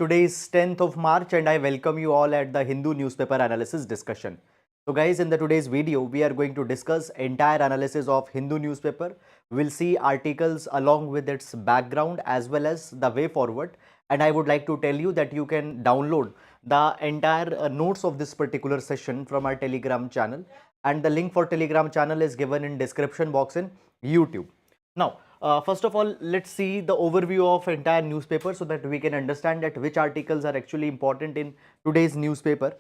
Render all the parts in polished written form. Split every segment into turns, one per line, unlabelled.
today is 10th of March and I welcome you all at the Hindu newspaper analysis discussion. So guys, in the today's video, we are going to discuss entire analysis of Hindu newspaper. We'll see articles along with its background as well as the way forward. And I would like to tell you that you can download the entire notes of this particular session from our Telegram channel. And the link for Telegram channel is given in description box in YouTube. Now, first of all, let's see the overview of entire newspaper so that we can understand that which articles are actually important in today's newspaper.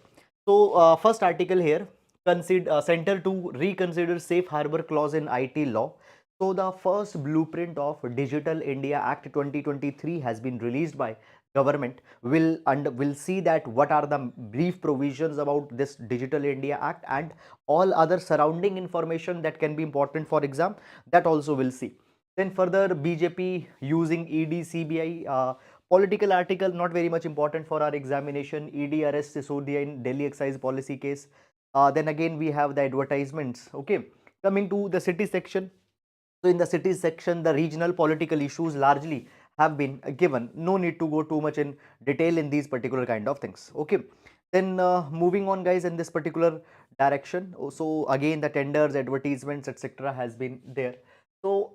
So, first article here, Center to reconsider safe harbor clause in IT law. So, the first blueprint of Digital India Act 2023 has been released by government. We'll see that what are the brief provisions about this Digital India Act and all other surrounding information that can be important for exam. That also we'll see. Then further, BJP using ED CBI, political article, not very much important for our examination. ED arrests Sisodia in Delhi excise policy case. Then again we have the advertisements. Okay, coming to the city section. So in the city section, the regional political issues largely have been given. No need to go too much in detail in these particular kind of things. Okay. Then moving on guys in this particular direction. So again the tenders, advertisements, etc. has been there. So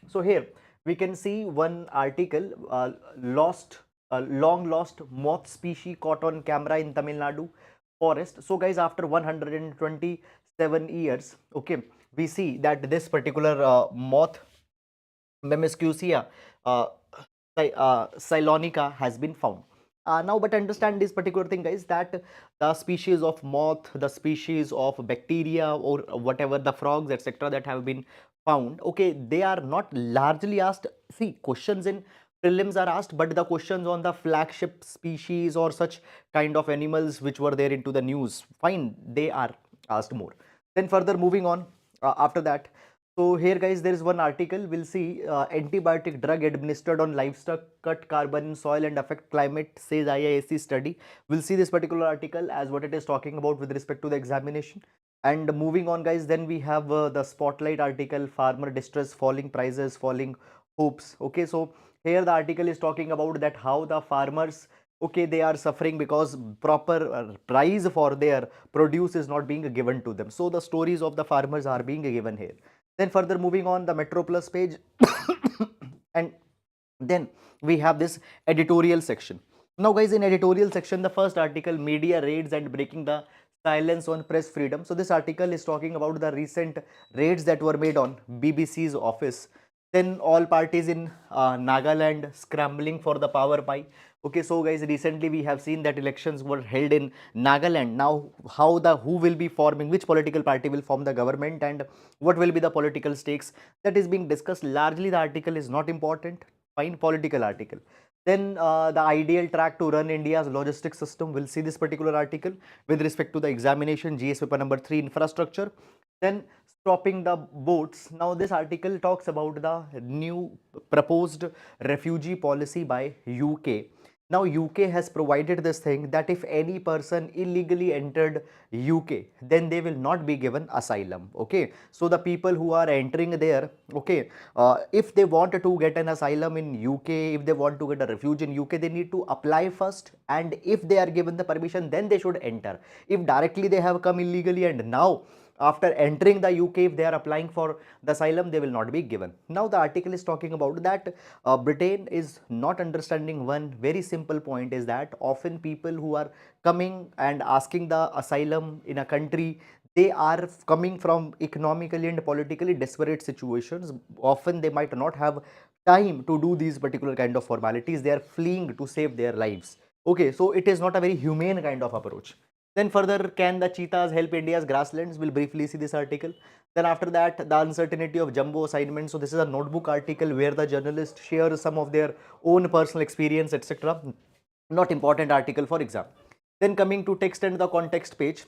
so here we can see one article, long lost moth species caught on camera in Tamil Nadu forest. So guys, after 127 years, okay, we see that this particular moth Memiscusia Cylonica has been found. Now, but understand this particular thing, guys, that the species of moth, the species of bacteria or whatever the frogs, etc., that have been found, okay, they are not largely asked. See, questions in prelims are asked, but the questions on the flagship species or such kind of animals which were there into the news, fine, they are asked more. Then further moving on, after that, so here guys, there is one article, we'll see antibiotic drug administered on livestock cut carbon in soil and affect climate, says IAS study. We'll see this particular article as what it is talking about with respect to the examination. And moving on guys, then we have the spotlight article, farmer distress, falling prices, falling hopes. Okay, so here the article is talking about that how the farmers, okay, they are suffering because proper price for their produce is not being given to them. So the stories of the farmers are being given here. Then further moving on the Metro Plus page and then we have this editorial section. Now guys, in editorial section, the first article, media raids and breaking the silence on press freedom. So this article is talking about the recent raids that were made on BBC's office. Then all parties in Nagaland scrambling for the power pie. Okay, so guys, recently we have seen that elections were held in Nagaland. Now, who will be forming, which political party will form the government and what will be the political stakes, that is being discussed. Largely the article is not important, fine, political article. Then the ideal track to run India's logistics system, we'll see this particular article with respect to the examination, GS paper number 3, infrastructure. Then stopping the boats. Now this article talks about the new proposed refugee policy by UK. Now UK has provided this thing that if any person illegally entered UK, then they will not be given asylum. Okay, so the people who are entering there, okay, if they want to get an asylum in UK, if they want to get a refuge in UK, they need to apply first, and if they are given the permission, then they should enter. If directly they have come illegally and now after entering the UK, if they are applying for the asylum, they will not be given. Now the article is talking about that Britain is not understanding one very simple point, is that often people who are coming and asking the asylum in a country, they are coming from economically and politically desperate situations. Often they might not have time to do these particular kind of formalities. They are fleeing to save their lives. Okay, so it is not a very humane kind of approach. Then further, can the cheetahs help India's grasslands? We'll briefly see this article. Then after that, the uncertainty of jumbo assignments. So this is a notebook article where the journalist shares some of their own personal experience, etc. Not important article for exam. Then coming to text and the context page,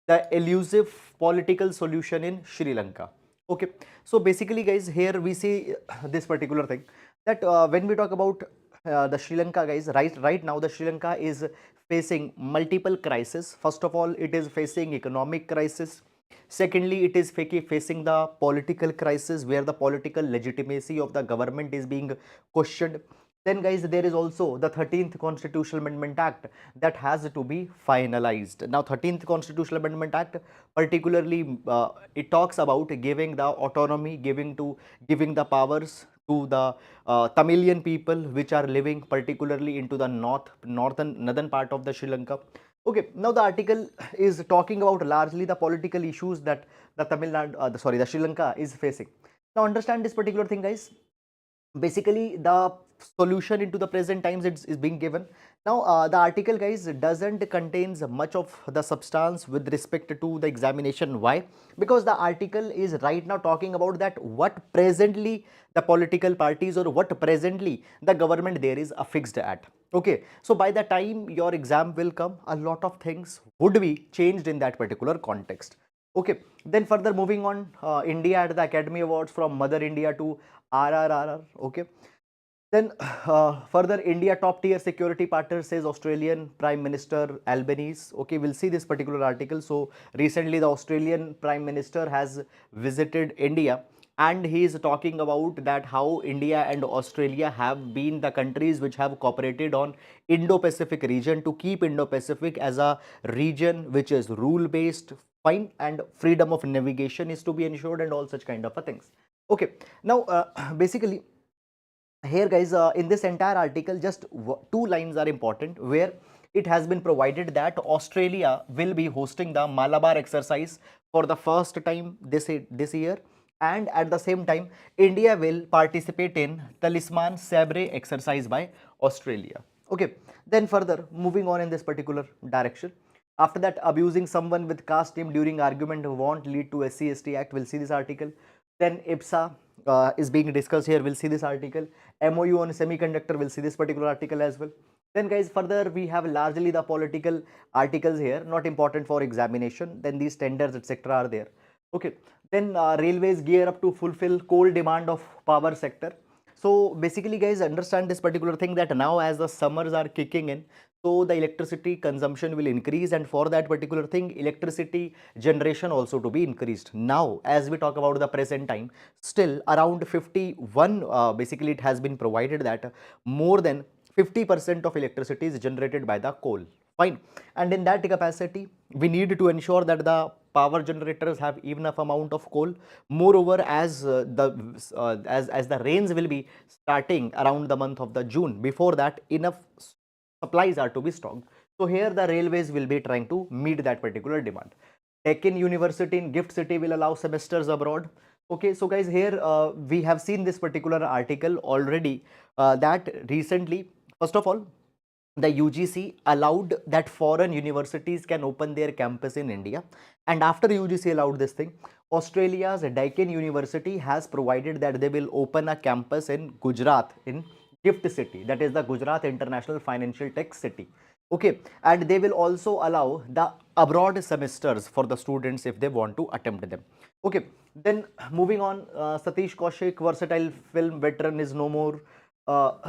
the elusive political solution in Sri Lanka. Okay, so basically guys, here we see this particular thing, that when we talk about the Sri Lanka, guys, right now the Sri Lanka is facing multiple crises. First of all, it is facing economic crisis. Secondly, it is facing the political crisis where the political legitimacy of the government is being questioned. Then guys, there is also the 13th Constitutional Amendment Act that has to be finalized. Now 13th Constitutional Amendment Act particularly it talks about giving the autonomy, giving the powers to the Tamilian people which are living particularly into the northern part of the Sri Lanka. Okay, now the article is talking about largely the political issues that the the Sri Lanka is facing. Now understand this particular thing, guys. Basically the solution into the present times is being given. Now the article, guys, doesn't contains much of the substance with respect to the examination. Why? Because the article is right now talking about that what presently the political parties or what presently the government there is affixed at. Okay, so by the time your exam will come, a lot of things would be changed in that particular context. Okay, then further moving on, India at the Academy Awards from Mother India to RRR. Okay, then further India top tier security partner says Australian Prime Minister Albanese. Okay, we'll see this particular article. So recently the Australian Prime Minister has visited India and he is talking about that how India and Australia have been the countries which have cooperated on Indo-Pacific region to keep Indo-Pacific as a region which is rule based, fine, and freedom of navigation is to be ensured and all such kind of a things. Okay, now basically here, guys, in this entire article just two lines are important where it has been provided that Australia will be hosting the Malabar exercise for the first time this year, and at the same time India will participate in Talisman Sabre exercise by Australia. Okay, then further moving on in this particular direction, after that, abusing someone with caste name during argument won't lead to SC/ST Act. We'll see this article. Then IBSA is being discussed here. We'll see this article. MOU on semiconductor. We'll see this particular article as well. Then, guys, further we have largely the political articles here, not important for examination. Then these tenders, etc., are there. Okay. Then railways gear up to fulfill coal demand of power sector. So basically, guys, understand this particular thing that now as the summers are kicking in, so the electricity consumption will increase, and for that particular thing electricity generation also to be increased. Now as we talk about the present time, still around 51, basically it has been provided that more than 50% of electricity is generated by the coal. Fine, and in that capacity we need to ensure that the power generators have enough amount of coal. Moreover, as as the rains will be starting around the month of the June, before that enough supplies are to be stocked. So here the railways will be trying to meet that particular demand. Deccan University in Gift City will allow semesters abroad. Okay, so guys, here we have seen this particular article already, that recently, first of all, the UGC allowed that foreign universities can open their campus in India, and after UGC allowed this thing, Australia's Deccan University has provided that they will open a campus in Gujarat in Gift City, that is the Gujarat International Financial Tech City. Okay, and they will also allow the abroad semesters for the students if they want to attempt them. Okay, then moving on, Satish Kaushik, versatile film veteran, is no more.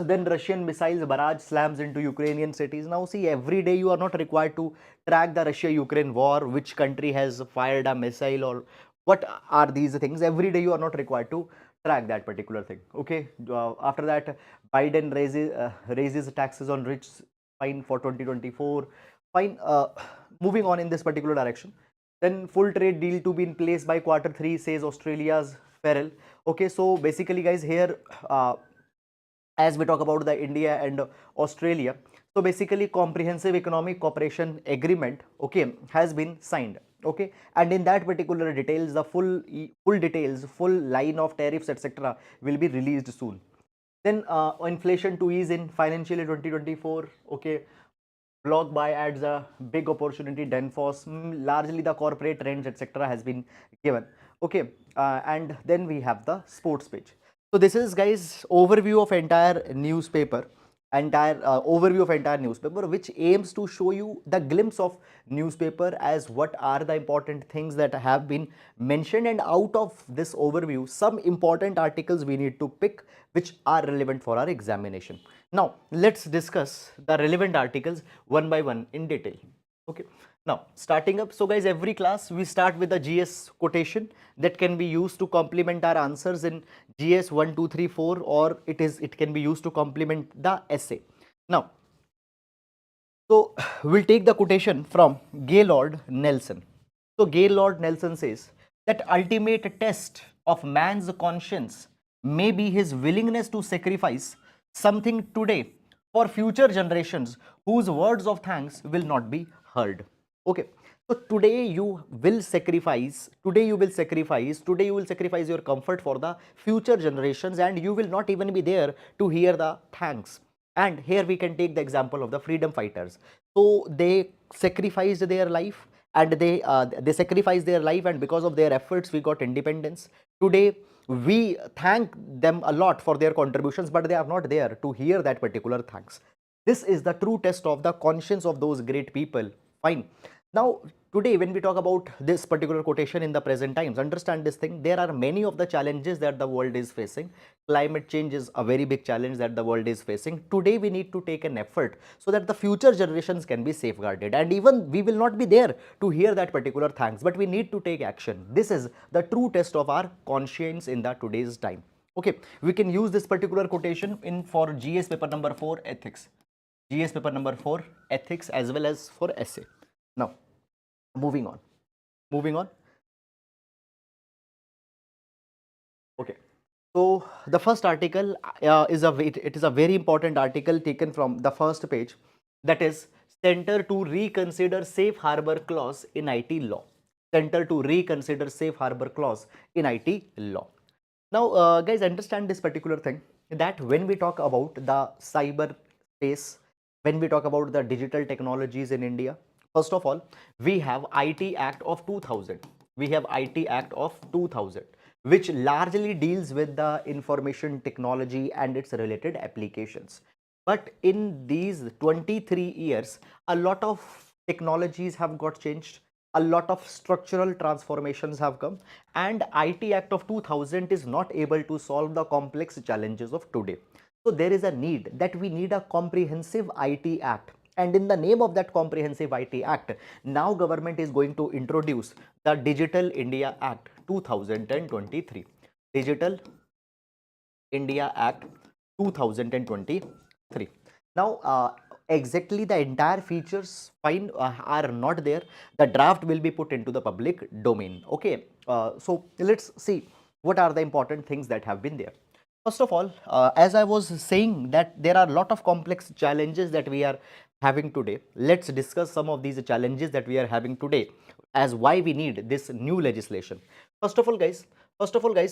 Then Russian missiles barrage slams into Ukrainian cities. Now see, every day you are not required to track the Russia-Ukraine war, which country has fired a missile or what are these things. Every day you are not required to track that particular thing. Okay, after that, Biden raises taxes on rich, fine, for 2024. Fine, moving on in this particular direction. Then full trade deal to be in place by Q3, says Australia's Farrell. Okay, so basically, guys, here as we talk about the India and Australia, so basically comprehensive economic cooperation agreement, okay, has been signed. Okay, and in that particular details, the full details, full line of tariffs, etc., will be released soon. Then inflation to ease in financial year 2024. Okay, block buy adds a big opportunity. Danfoss, largely the corporate trends, etc., has been given. Okay, and then we have the sports page. So this is, guys, overview of entire newspaper, which aims to show you the glimpse of newspaper as what are the important things that have been mentioned, and out of this overview some important articles we need to pick which are relevant for our examination. Now let's discuss the relevant articles one by one in detail. Okay, Now, starting up, so guys, every class we start with a GS quotation that can be used to complement our answers in GS 1, 2, 3, 4, or it can be used to complement the essay. Now, so we'll take the quotation from Gaylord Nelson. So Gaylord Nelson says that ultimate test of man's conscience may be his willingness to sacrifice something today for future generations whose words of thanks will not be heard. Okay. So today you will sacrifice your comfort for the future generations, and you will not even be there to hear the thanks. And here we can take the example of the freedom fighters. So they sacrificed their life, and they sacrificed their life, and because of their efforts we got independence. Today we thank them a lot for their contributions, but they are not there to hear that particular thanks. This is the true test of the conscience of those great people. Fine. Now, today when we talk about this particular quotation in the present times, understand this thing. There are many of the challenges that the world is facing. Climate change is a very big challenge that the world is facing. Today we need to take an effort so that the future generations can be safeguarded, and even we will not be there to hear that particular thanks, but we need to take action. This is the true test of our conscience in the today's time. Okay, we can use this particular quotation in for GS paper number 4 ethics, GS paper number 4 ethics, as well as for essay. Now, moving on. Moving on. Okay. So the first article it is a very important article taken from the first page, that is Center to reconsider safe harbor clause in IT law. Center to reconsider safe harbor clause in IT law. Now, guys, understand this particular thing, that when we talk about the cyber space, when we talk about the digital technologies in India, first of all, we have IT Act of 2000. We have IT Act of 2000, which largely deals with the information technology and its related applications. But in these 23 years, a lot of technologies have got changed, a lot of structural transformations have come, and IT Act of 2000 is not able to solve the complex challenges of today. So there is a need that we need a comprehensive IT Act, and in the name of that comprehensive IT Act, now government is going to introduce the Digital India Act 2023. Digital India Act 2023. Now, exactly the entire features fine are not there. The draft will be put into the public domain. Okay, so let's see what are the important things that have been there. First of all, as I was saying, that there are a lot of complex challenges that we are having today. Let's discuss some of these challenges that we are having today, as why we need this new legislation. First of all, guys,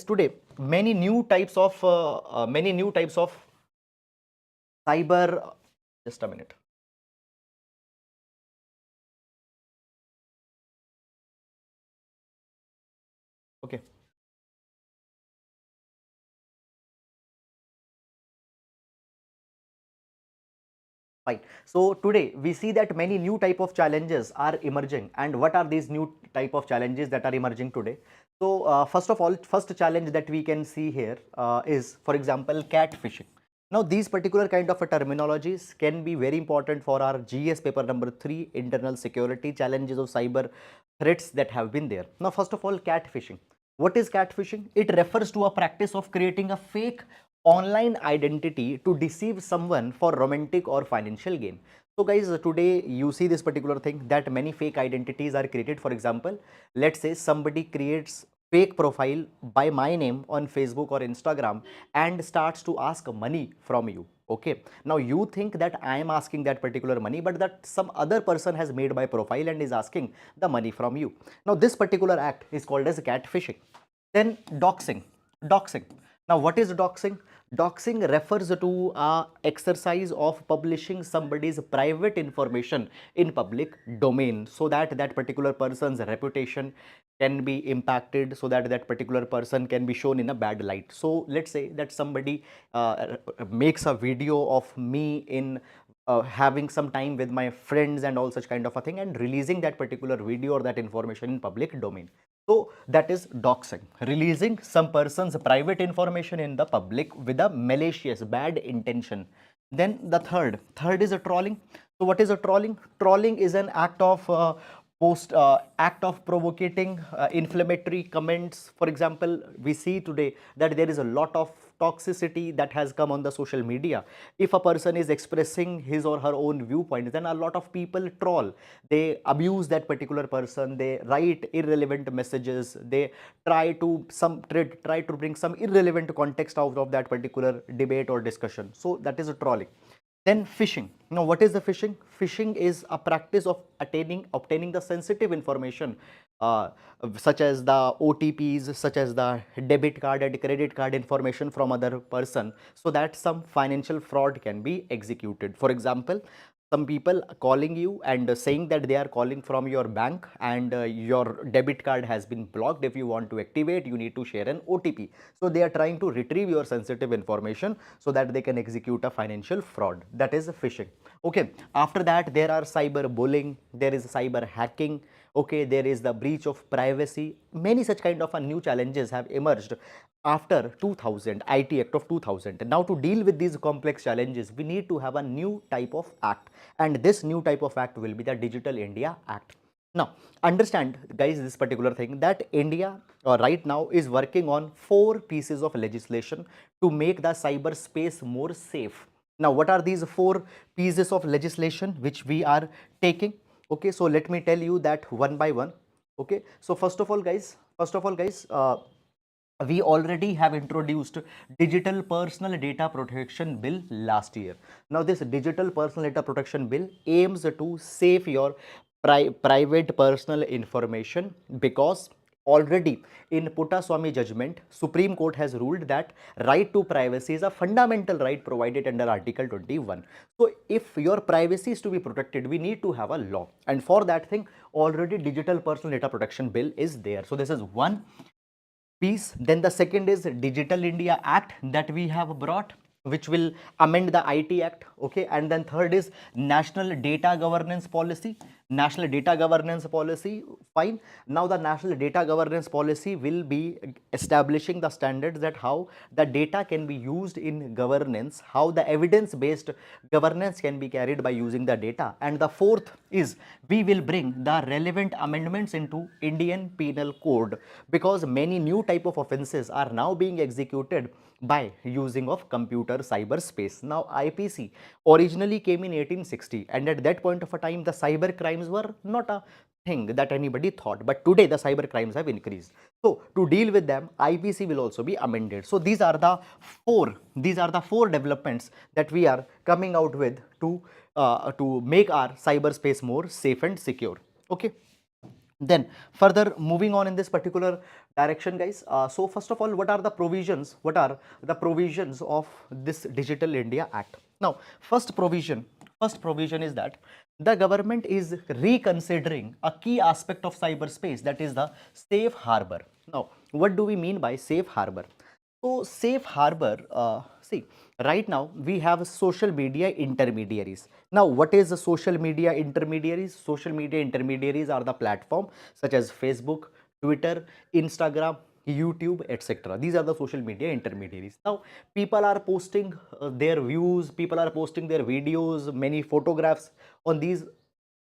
today many new types of cyber. Just a minute. Okay. Fine. So today we see that many new type of challenges are emerging. And what are these new type of challenges that are emerging today? So first of all, first challenge that we can see here is, for example, catfishing. Now, these particular kind of terminologies can be very important for our GS paper number 3, internal security challenges of cyber threats that have been there. Now, first of all, catfishing. What is catfishing? It refers to a practice of creating a fake online identity to deceive someone for romantic or financial gain. So guys, today you see this particular thing, that many fake identities are created. For example, let's say somebody creates fake profile by my name on Facebook or Instagram and starts to ask money from you. Okay, now you think that I am asking that particular money, but that some other person has made my profile and is asking the money from you. Now this particular act is called as catfishing. Then doxing. Doxing. Now what is doxing? Doxing refers to a exercise of publishing somebody's private information in public domain, so that that particular person's reputation can be impacted, so that that particular person can be shown in a bad light. So let's say that somebody makes a video of me in having some time with my friends and all such kind of a thing, and releasing that particular video or that information in public domain. So that is doxing, releasing some person's private information in the public with a malicious, bad intention. Then the third is a trolling. So what is a trolling? Trolling is an act of post act of provocating inflammatory comments. For example, we see today that there is a lot of toxicity that has come on the social media. If a person is expressing his or her own viewpoint, then a lot of people troll, they abuse that particular person, they write irrelevant messages, they try to bring some irrelevant context out of that particular debate or discussion. So that is a trolling. Then phishing. Now, what is the phishing? Phishing is a practice of obtaining the sensitive information, uh, such as the OTPs, such as the debit card and credit card information from other person, so that some financial fraud can be executed. For example, some people calling you and saying that they are calling from your bank, and your debit card has been blocked. If you want to activate, you need to share an OTP. So they are trying to retrieve your sensitive information so that they can execute a financial fraud. That is phishing. Okay, after that there are cyber bullying, there is cyber hacking. Okay, there is the breach of privacy. Many such kind of new challenges have emerged after 2000 IT Act of 2000. Now, to deal with these complex challenges, we need to have a new type of act, and this new type of act will be the Digital India Act. Now, understand guys this particular thing, that India right now is working on 4 pieces of legislation to make the cyberspace more safe. Now, what are these 4 pieces of legislation which we are taking? Okay, so let me tell you that one by one. Okay, so first of all guys, we already have introduced digital personal data protection bill last year. Now this digital personal data protection bill aims to save your private personal information, because already in Puttaswamy judgment, Supreme Court has ruled that right to privacy is a fundamental right provided under Article 21. So if your privacy is to be protected, we need to have a law, and for that thing already digital personal data protection bill is there. So this is one piece. Then the second is Digital India Act that we have brought, which will amend the IT Act. Okay, and then third is National Data Governance Policy. National Data Governance Policy, fine. Now the National Data Governance Policy will be establishing the standards that how the data can be used in governance, how the evidence based governance can be carried by using the data. And the fourth is we will bring the relevant amendments into Indian Penal Code, because many new type of offenses are now being executed by using of computer cyberspace. Now IPC originally came in 1860, and at that point of a time the cyber crimes were not a thing that anybody thought, but today the cyber crimes have increased. So to deal with them, IPC will also be amended. So these are the four developments that we are coming out with to make our cyberspace more safe and secure. Okay, then further moving on in this particular direction guys, so first of all, what are the provisions of this Digital India Act? Now first provision is that the government is reconsidering a key aspect of cyberspace, that is the safe harbor. Now what do we mean by safe harbor? So safe harbor, see, right now we have social media intermediaries. Now what is the social media intermediaries? Social media intermediaries are the platform such as Facebook, Twitter, Instagram, YouTube, etc. These are the social media intermediaries. Now people are posting their views, people are posting their videos, many photographs on these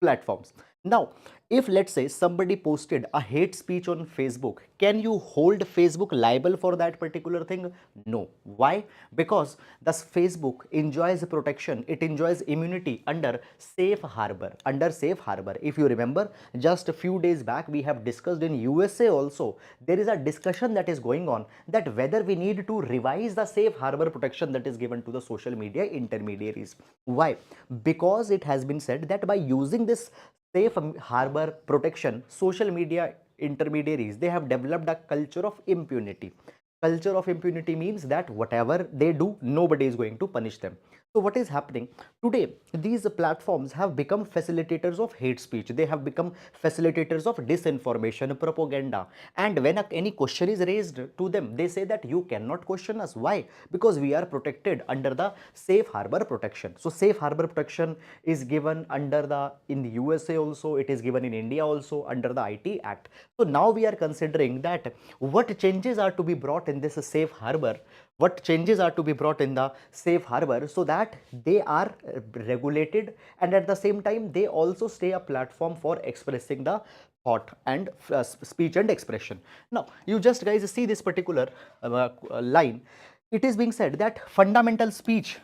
platforms. Now, if let's say somebody posted a hate speech on Facebook, can you hold Facebook liable for that particular thing? No. Why? Because thus Facebook enjoys protection, it enjoys immunity under safe harbor. Under safe harbor, if you remember, just a few days back we have discussed in USA also, there is a discussion that is going on that whether we need to revise the safe harbor protection that is given to the social media intermediaries. Why? Because it has been said that by using this safe harbor protection, social media intermediaries, they have developed a culture of impunity. Culture of impunity means that whatever they do, nobody is going to punish them. So what is happening today? These platforms have become facilitators of hate speech. They have become facilitators of disinformation, propaganda. And when any question is raised to them, they say that you cannot question us. Why? Because we are protected under the safe harbor protection. So safe harbor protection is given under in the USA also, it is given in India also under the IT Act. So now we are considering that what changes are to be brought in this safe harbor. what changes are to be brought in the safe harbor so that they are regulated, and at the same time they also stay a platform for expressing the thought and speech and expression. Now you just guys see this particular line. It is being said that fundamental speech,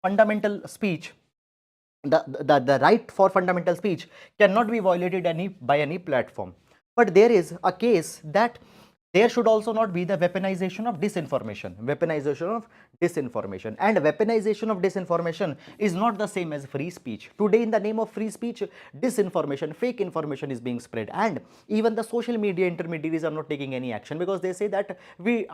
the right for fundamental speech cannot be violated by any platform. But there is a case that there should also not be the weaponization of disinformation. And weaponization of disinformation is not the same as free speech. Today, in the name of free speech, disinformation, fake information is being spread, and even the social media intermediaries are not taking any action because they say that we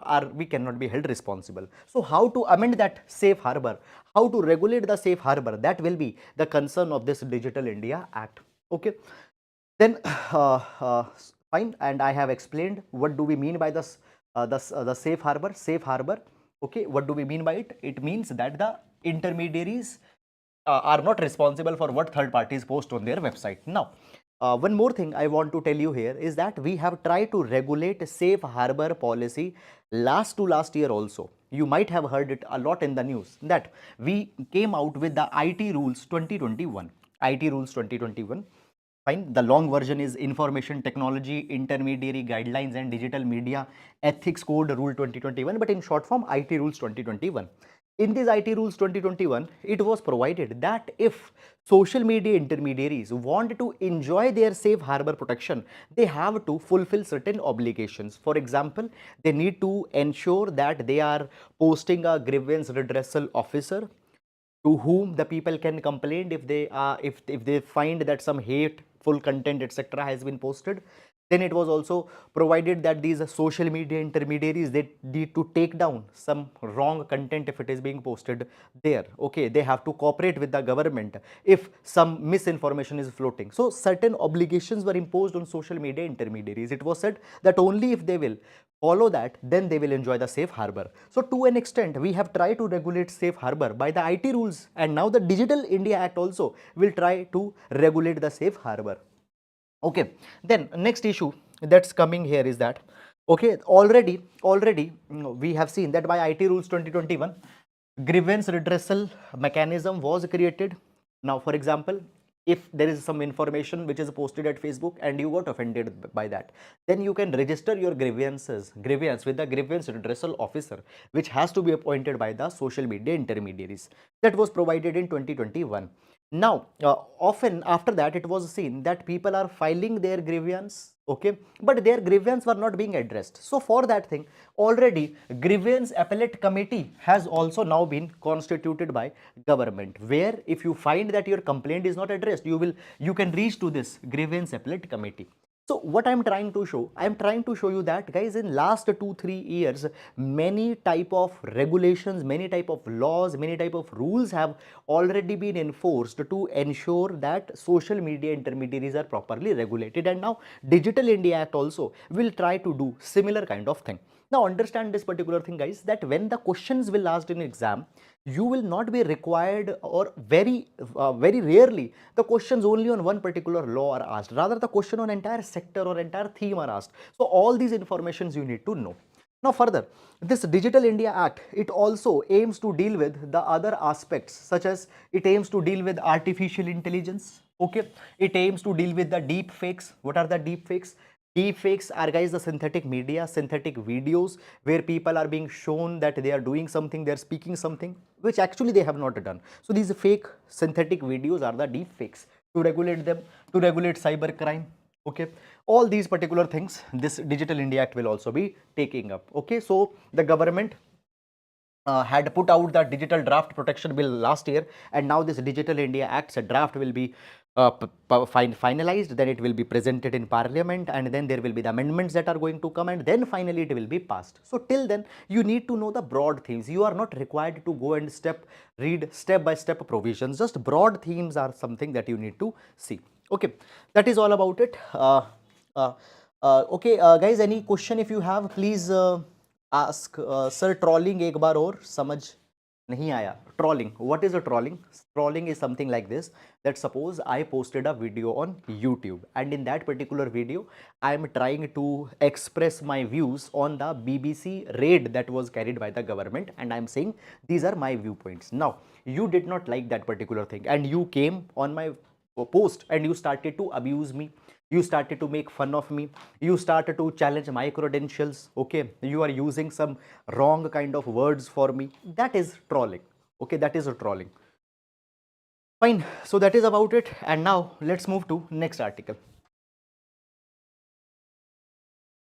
cannot be held responsible. So how to amend that safe harbor, how to regulate the safe harbor, that will be the concern of this Digital India Act. Okay, then fine, and I have explained what do we mean by this the safe harbor. Okay, what do we mean by it? It means that the intermediaries are not responsible for what third parties post on their website. Now one more thing I want to tell you here is that we have tried to regulate safe harbor policy last year also. You might have heard it a lot in the news that we came out with the IT rules 2021. IT rules 2021. Fine. The long version is Information Technology Intermediary Guidelines and Digital Media Ethics Code Rule 2021, but in short form IT Rules 2021. In these IT Rules 2021, it was provided that if social media intermediaries want to enjoy their safe harbor protection, they have to fulfill certain obligations. For example, they need to ensure that they are posting a grievance redressal officer to whom the people can complain if they if they find that some hateful content etc has been posted. Then it was also provided that these social media intermediaries, they need to take down some wrong content if it is being posted there. Okay, they have to cooperate with the government if some misinformation is floating. So certain obligations were imposed on social media intermediaries. It was said that only if they will follow that, then they will enjoy the safe harbor. So to an extent, we have tried to regulate safe harbor by the IT rules, and now the Digital India Act also will try to regulate the safe harbor. Okay, then next issue that's coming here is that, okay, already we have seen that by IT rules 2021, grievance redressal mechanism was created. Now for example, if there is some information which is posted at Facebook and you got offended by that, then you can register your grievance with the grievance redressal officer, which has to be appointed by the social media intermediaries. That was provided in 2021. Now often after that, it was seen that people are filing their grievance, okay, but their grievance were not being addressed. So for that thing, already grievance appellate committee has also now been constituted by government, where if you find that your complaint is not addressed, you can reach to this grievance appellate committee. So what I'm trying to show, I'm trying to show you that guys, in last 2-3 years, many type of regulations, many type of laws, many type of rules have already been enforced to ensure that social media intermediaries are properly regulated, and now Digital India Act also will try to do similar kind of thing. Now understand this particular thing guys, that when the questions will asked in exam, you will not be required, or very rarely the questions only on one particular law are asked, rather the question on entire sector or entire theme are asked. So all these informations you need to know. Now further, this Digital India Act, it also aims to deal with the other aspects, such as it aims to deal with artificial intelligence. Okay, it aims to deal with the deep fakes. What are the deep fakes? Deep fakes are guys the synthetic media, synthetic videos where people are being shown that they are doing something, they are speaking something which actually they have not done. So these fake synthetic videos are the deep fakes. To regulate them, to regulate cyber crime, okay, all these particular things this Digital India Act will also be taking up. Okay, so the government had put out the digital draft protection bill last year, and now this Digital India Act's draft will be finalized, then it will be presented in parliament, and then there will be the amendments that are going to come, and then finally it will be passed. So till then you need to know the broad themes. You are not required to go and read step by step provisions. Just broad themes are something that you need to see. Okay, that is all about it. Okay guys, any question if you have, please ask. Sir, trolling एक बार और समझ नहीं आया. Trolling. What is a trolling? Trolling is something like this, that suppose I posted a video on YouTube, and in that particular video I am trying to express my views on the BBC raid that was carried by the government, and I am saying these are my viewpoints. Now you did not like that particular thing, and you came on my post and you started to abuse me, you started to make fun of me, you started to challenge my credentials. Okay, you are using some wrong kind of words for me. That is trolling. Okay, that is a trolling. Fine, so that is about it, and now let's move to next article.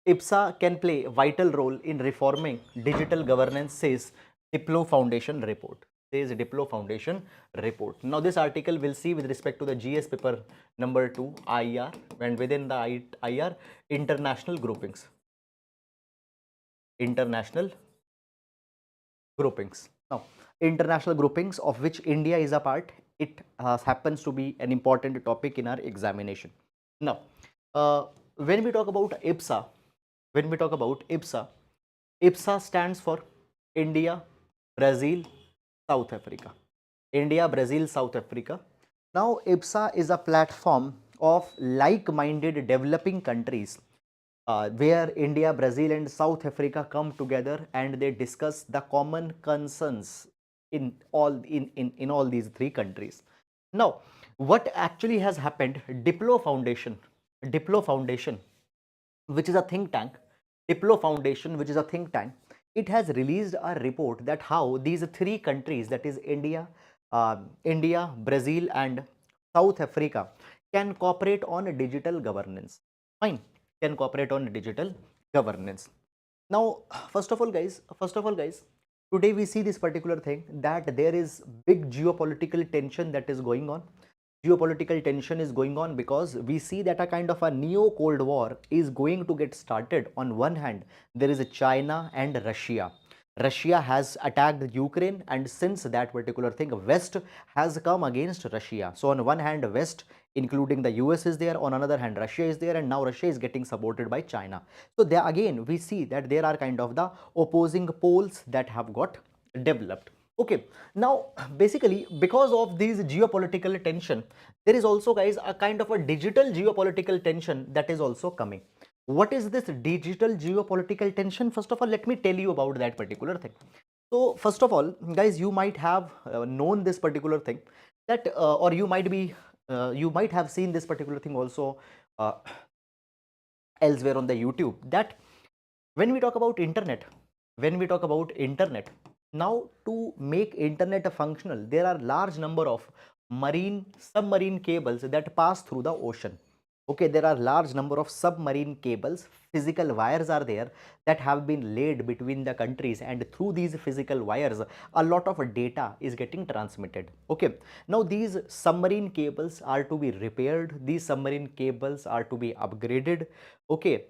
IBSA can play a vital role in reforming digital governance, says Diplo Foundation report. Says Diplo Foundation report. Now, this article will see with respect to the GS paper number 2 IR, and within the IR, international groupings. International groupings. Now, international groupings of which India is a part, it happens to be an important topic in our examination. Now, when we talk about IBSA, when we talk about IBSA, IBSA stands for India, Brazil, South Africa. India, Brazil, South Africa. Now, IBSA is a platform of like-minded developing countries where India, Brazil, and South Africa come together and they discuss the common concerns in all these three countries. Now, what actually has happened? Diplo Foundation, which is a think tank, Diplo Foundation, which is a think tank, it has released a report that how these three countries, that is India, Brazil, and South Africa, can cooperate on digital governance. Fine, can cooperate on digital governance. Now, first of all, guys, today we see this particular thing, that there is big geopolitical tension that is going on. Geopolitical tension is going on because we see that a kind of a neo cold war is going to get started. On one hand, there is a China and Russia. Russia has attacked Ukraine, and since that particular thing, West has come against Russia. So on one hand, West including the US is there, on another hand Russia is there, and now Russia is getting supported by China. So there again we see that there are kind of the opposing poles that have got developed. Okay, now basically because of these geopolitical tension, there is also, guys, a kind of a digital geopolitical tension that is also coming. What is this digital geopolitical tension? First of all, let me tell you about that particular thing. So first of all, guys, you might have known this particular thing, that or you might have seen this particular thing also uh, elsewhere on the YouTube, that when we talk about internet, now to make internet functional, there are large number of submarine cables that pass through the ocean. Okay, there are large number of submarine cables, physical wires are there that have been laid between the countries, and through these physical wires a lot of data is getting transmitted. Okay, now these submarine cables are to be repaired, these submarine cables are to be upgraded, okay,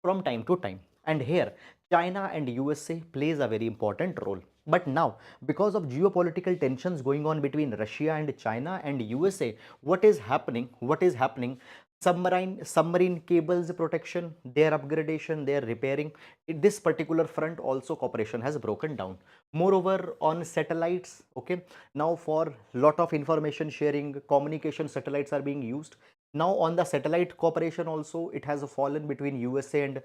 from time to time. And here China and USA plays a very important role. But now, because of geopolitical tensions going on between Russia and China and USA, what is happening? Submarine cables protection, their upgradation, their repairing, in this particular front also cooperation has broken down. Moreover, on satellites, okay, now for lot of information sharing, communication satellites are being used. Now on the satellite cooperation also, it has fallen between USA and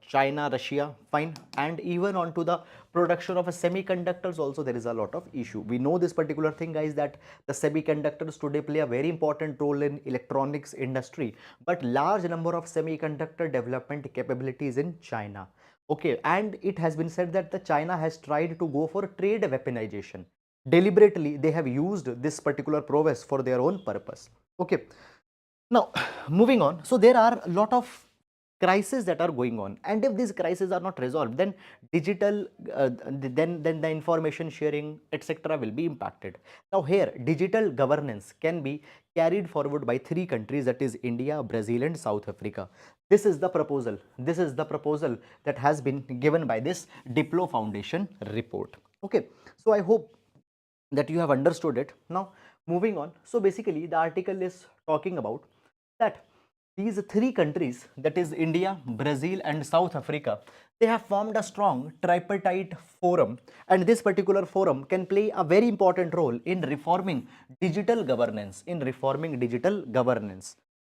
China, Russia, fine. And even onto the production of semiconductors also, there is a lot of issue. We know this particular thing, guys, that the semiconductors today play a very important role in electronics industry, but large number of semiconductor development capabilities in China. Okay, and it has been said that the China has tried to go for trade weaponization. Deliberately, they have used this particular prowess for their own purpose. Okay, now, moving on. So there are a lot of crises that are going on, and if these crises are not resolved, then digital, then the information sharing, etc., will be impacted. Now here, digital governance can be carried forward by three countries, that is India, Brazil, and South Africa. This is the proposal. This is the proposal that has been given by this Diplo Foundation report. Okay, so I hope that you have understood it. Now moving on. So basically, the article is talking about that These three countries, that is India, Brazil and South Africa, they have formed a strong tripartite forum, and this particular forum can play a very important role in reforming digital governance,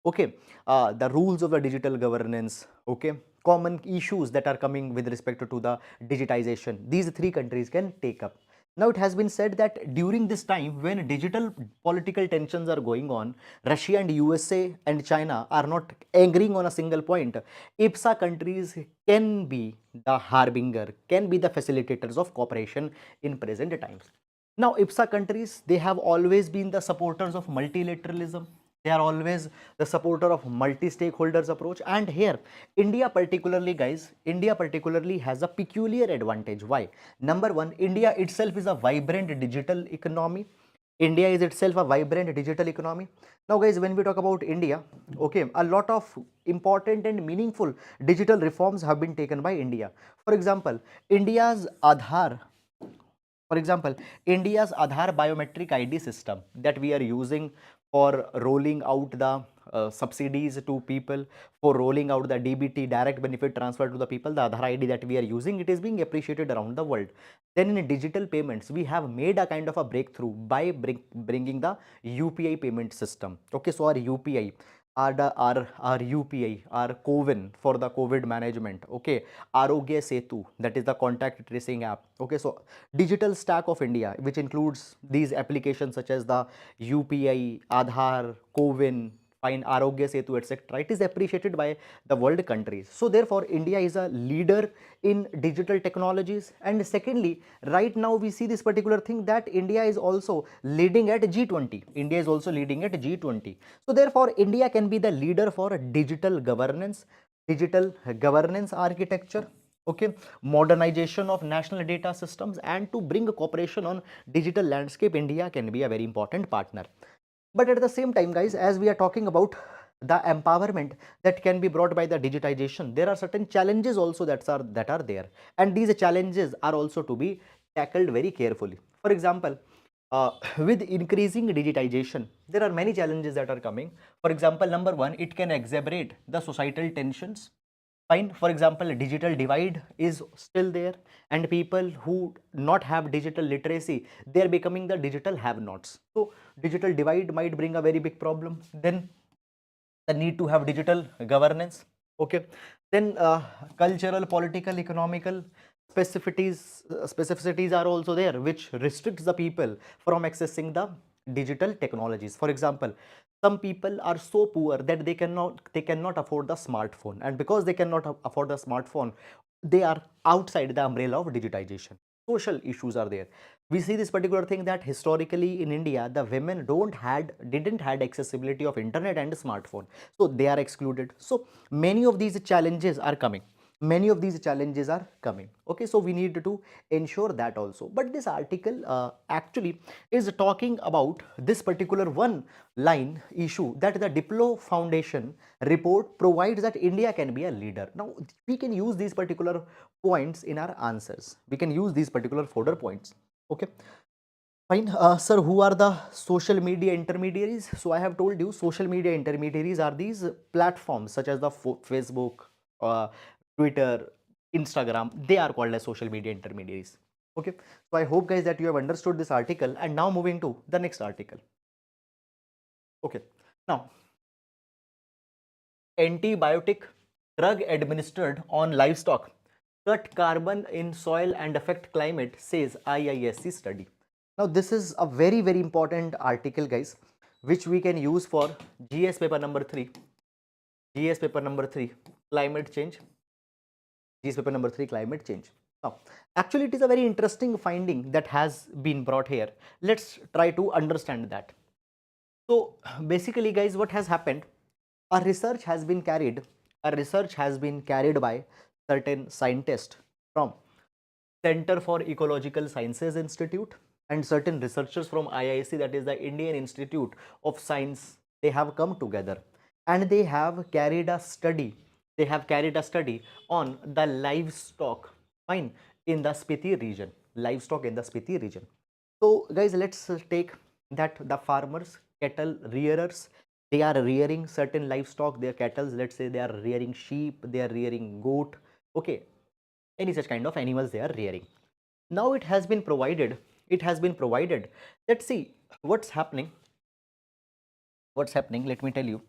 okay, the rules of the digital governance, okay, common issues that are coming with respect to the digitization, these three countries can take up. Now, it has been said that during this time when digital political tensions are going on, Russia and USA and China are not agreeing on a single point. IPSA countries can be the harbinger, can be the facilitators of cooperation in present times. Now, IPSA countries, they have always been the supporters of multilateralism. They are always the supporter of multi-stakeholders approach. And here, India particularly, guys, India particularly has a peculiar advantage. Why? Number one, India itself is a vibrant digital economy. India is itself a vibrant digital economy. Now, guys, when we talk about India, okay, a lot of important and meaningful digital reforms have been taken by India. For example, India's Aadhaar for example, India's Aadhaar biometric ID system that we are using for rolling out the subsidies to people, for rolling out the DBT, direct benefit transfer to the people, the Aadhaar ID that we are using, it is being appreciated around the world. Then in digital payments, we have made a kind of a breakthrough by bringing the UPI payment system. Okay, so our UPI, our UPI, our CoWIN for the COVID management, okay, Arogya Setu, that is the contact tracing app. Okay, so digital stack of India, which includes these applications such as the UPI, Aadhaar, CoWIN, Fine, Arogya Setu, etc. It is appreciated by the world countries. So therefore, India is a leader in digital technologies. And secondly, right now we see this particular thing that India is also leading at G20. India is also leading at G20. So therefore, India can be the leader for digital governance architecture, okay, modernization of national data systems, and to bring a cooperation on digital landscape. India can be a very important partner. But at the same time, guys, as we are talking about the empowerment that can be brought by the digitization, there are certain challenges also that are there, and these challenges are also to be tackled very carefully. For example, with increasing digitization, there are many challenges that are coming. For example, number one, it can exacerbate the societal tensions. Fine. For example, digital divide is still there, and people who not have digital literacy, they are becoming the digital have-nots. So digital divide might bring a very big problem. Then the need to have digital governance, okay, then cultural, political, economical specificities are also there, which restricts the people from accessing the digital technologies. For example, some people are so poor that they cannot afford the smartphone, and because they cannot afford the smartphone, they are outside the umbrella of digitization. Social issues are there. We see this particular thing that historically in India, the women didn't had accessibility of internet and smartphone, so they are excluded. So many of these challenges are coming. Okay, so we need to ensure that also. But this article actually is talking about this particular one line issue, that the Diplo Foundation report provides that India can be a leader. Now we can use these particular points in our answers. We can use these particular fodder points. Okay, fine. Sir, who are the social media intermediaries? So I have told you social media intermediaries are these platforms such as the Facebook, uh, Twitter, Instagram. They are called as social media intermediaries. Okay, so I hope, guys, that you have understood this article. And now moving to the next article. Okay, now antibiotic drug administered on livestock cut carbon in soil and affect climate, says IISc study. Now this is a very, very important article, guys, which we can use for GS paper number 3. GS paper number 3, climate change. GS paper number 3, climate change. Now, actually, it is a very interesting finding that has been brought here. Let's try to understand that. So basically, guys, what has happened? A research has been carried. A research has been carried by certain scientists from Center for Ecological Sciences Institute and certain researchers from IISc, that is the Indian Institute of Science. They have come together and they have carried a study. They have carried a study on the livestock, fine, in the Spiti region. Livestock in the Spiti region. So, guys, let's take that the farmers, cattle rearers, they are rearing certain livestock, their cattle, let's say they are rearing sheep, they are rearing goat, okay, any such kind of animals they are rearing. Now it has been provided. Let's see what's happening. What's happening? Let me tell you.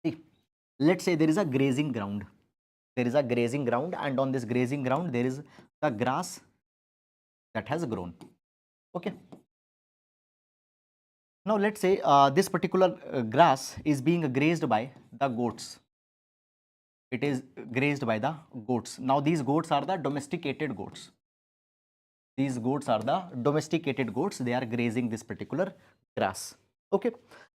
See, let's say there is a grazing ground. There is a grazing ground, and on this grazing ground, there is the grass that has grown. Okay. Now, let's say this particular grass is being grazed by the goats. It is grazed by the goats. Now, these goats are the domesticated goats. These goats are the domesticated goats. They are grazing this particular grass. Okay.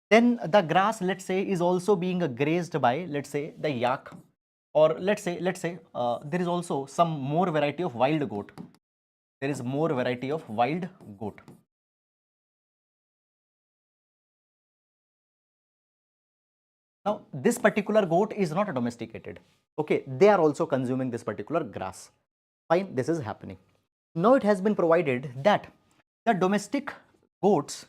Then the grass, let's say, is also being grazed by, let's say, the yak, or let's say there is also some more variety of wild goat. There is more variety of wild goat. Now, this particular goat is not domesticated. Okay, they are also consuming this particular grass. Fine, this is happening. Now, it has been provided that the domestic goats,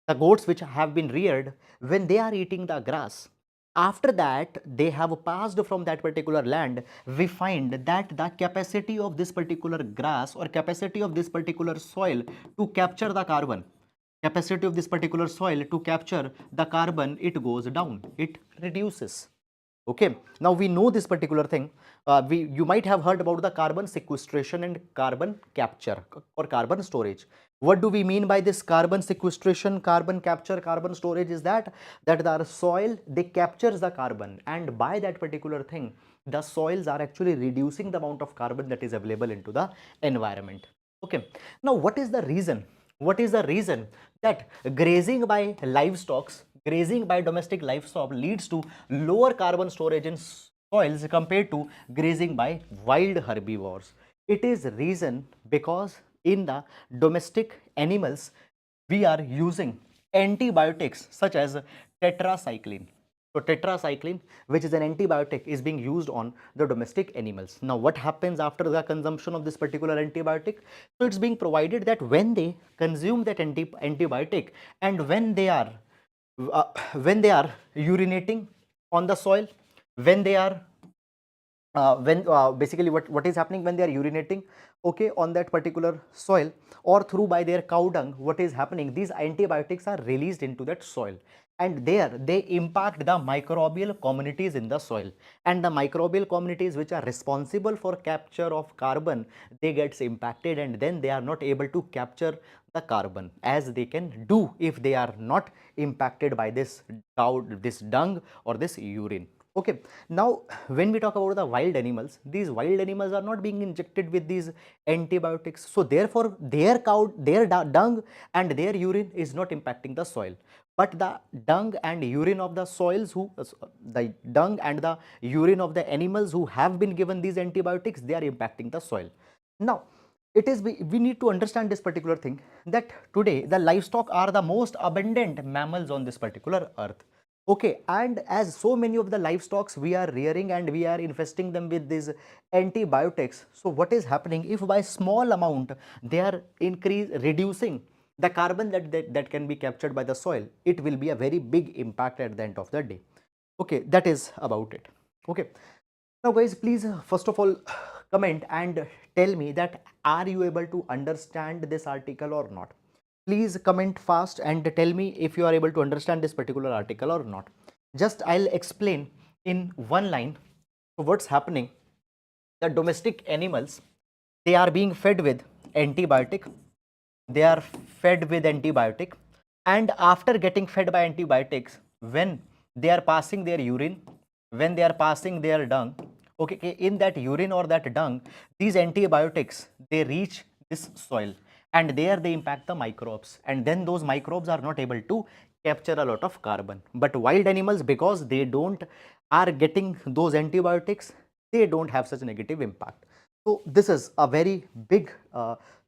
the goats which have been reared, when they are eating the grass, after that they have passed from that particular land, we find that the capacity of this particular grass or capacity of this particular soil to capture the carbon, capacity of this particular soil to capture the carbon, it goes down, it reduces. Okay, now we know this particular thing. You might have heard about the carbon sequestration and carbon capture or carbon storage. What do we mean by this carbon sequestration, carbon capture, carbon storage? Is that the soil, they captures the carbon, and by that particular thing, the soils are actually reducing the amount of carbon that is available into the environment. Okay, now what is the reason? What is the reason that grazing by livestock, grazing by domestic livestock leads to lower carbon storage in soils compared to grazing by wild herbivores? It is reason because in the domestic animals we are using antibiotics such as tetracycline. So tetracycline, which is an antibiotic, is being used on the domestic animals. Now, what happens after the consumption of this particular antibiotic? So it's being provided that when they consume that antibiotic, and uh, when they are urinating on the soil, when they are when basically what is happening when they are urinating, okay, on that particular soil, or through by their cow dung, what is happening, these antibiotics are released into that soil, and there they impact the microbial communities in the soil, and the microbial communities which are responsible for capture of carbon, they gets impacted, and then they are not able to capture the carbon as they can do if they are not impacted by this cow, this dung or this urine. Okay, now when we talk about the wild animals, these wild animals are not being injected with these antibiotics, so therefore their cow, their dung and their urine is not impacting the soil, but the dung and urine of the soils who the dung and the urine of the animals who have been given these antibiotics, they are impacting the soil. Now it is we need to understand this particular thing, that today the livestock are the most abundant mammals on this particular earth. Okay, and as so many of the livestocks we are rearing and we are infesting them with these antibiotics, so what is happening, if by small amount they are reducing the carbon that can be captured by the soil, it will be a very big impact at the end of the day. Okay, that is about it. Okay, now guys, please first of all comment and tell me that are you able to understand this article or not. Please comment fast and tell me if you are able to understand this particular article or not. Just I'll explain in one line. So what's happening, the domestic animals, they are being fed with antibiotic, they are fed with antibiotic, and after getting fed by antibiotics, when they are passing their urine, when they are passing their dung, okay, in that urine or that dung, these antibiotics, they reach this soil, and there they impact the microbes, and then those microbes are not able to capture a lot of carbon. But wild animals, because they don't are getting those antibiotics, they don't have such a negative impact. So this is a very big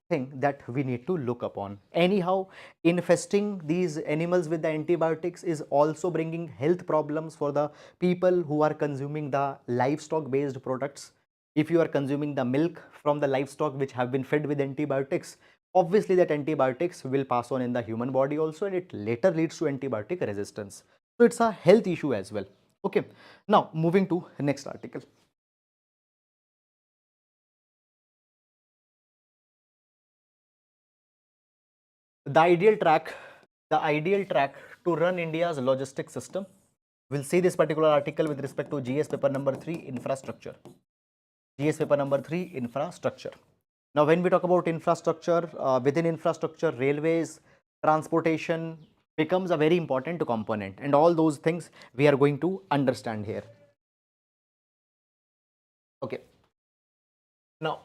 thing that we need to look upon. Anyhow, infesting these animals with the antibiotics is also bringing health problems for the people who are consuming the livestock based products. If you are consuming the milk from the livestock which have been fed with antibiotics, obviously that antibiotics will pass on in the human body also, and it later leads to antibiotic resistance. So it's a health issue as well. Okay, now moving to next article. The ideal track, the ideal track to run India's logistics system. We'll see this particular article with respect to GS paper number 3, infrastructure. GS paper number 3, infrastructure. Now, when we talk about infrastructure, within infrastructure, railways, transportation becomes a very important component, and all those things we are going to understand here. Okay. Now,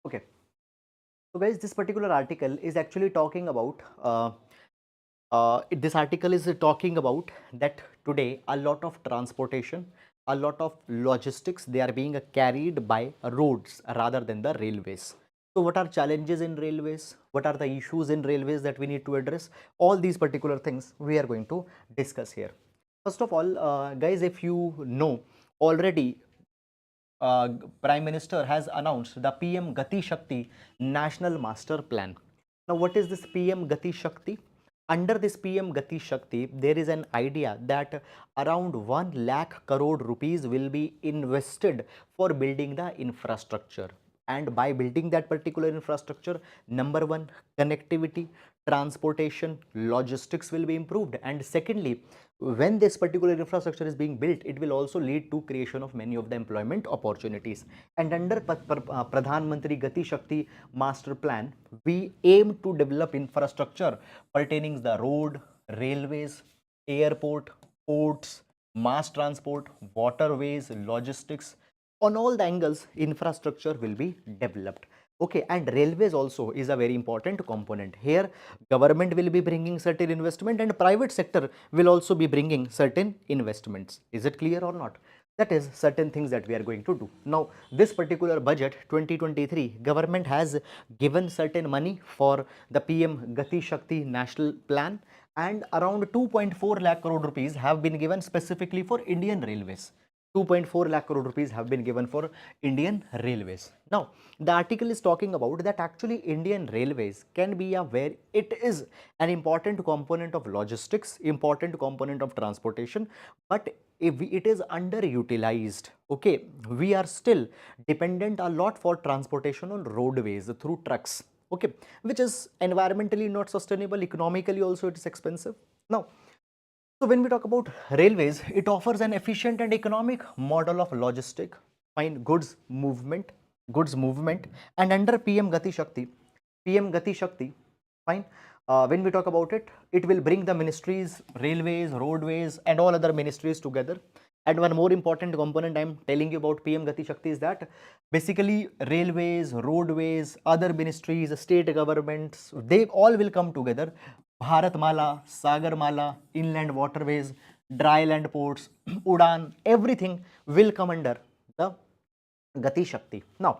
okay. So, guys, this particular article is actually talking about this article is talking about that today a lot of transportation, a lot of logistics, they are being carried by roads rather than the railways. So what are challenges in railways? What are the issues in railways that we need to address? All these particular things we are going to discuss here. First of all, guys, if you know already, Prime Minister has announced the PM Gati Shakti National Master Plan. Now, what is this PM Gati Shakti? Under this PM Gati Shakti, there is an idea that around 1 lakh crore rupees will be invested for building the infrastructure. And by building that particular infrastructure, number one, connectivity, transportation, logistics will be improved. And secondly, when this particular infrastructure is being built, it will also lead to creation of many of the employment opportunities. And under Pradhan Mantri Gati Shakti Master Plan, we aim to develop infrastructure pertaining to the road, railways, airport, ports, mass transport, waterways, logistics. On all the angles, infrastructure will be developed. Okay, and railways also is a very important component. Here, government will be bringing certain investment and private sector will also be bringing certain investments. Is it clear or not? That is certain things that we are going to do. Now, this particular budget 2023, government has given certain money for the PM Gati Shakti National Plan, and around 2.4 lakh crore rupees have been given specifically for Indian Railways. 2.4 lakh crore rupees have been given for Indian Railways. Now, the article is talking about that actually Indian Railways can be a where it is an important component of logistics, important component of transportation, but if it is underutilized, okay, we are still dependent a lot for transportation on roadways through trucks, okay, which is environmentally not sustainable, economically also it is expensive. Now, so when we talk about railways, it offers an efficient and economic model of logistic, fine goods movement, and under PM Gati Shakti, fine. When we talk about it, it will bring the ministries, railways, roadways, and all other ministries together. And one more important component I'm telling you about PM Gati Shakti is that basically railways, roadways, other ministries, state governments, they all will come together. Bharatmala, Sagarmala, inland waterways, dry land ports, Udan, everything will come under the Gati Shakti. Now,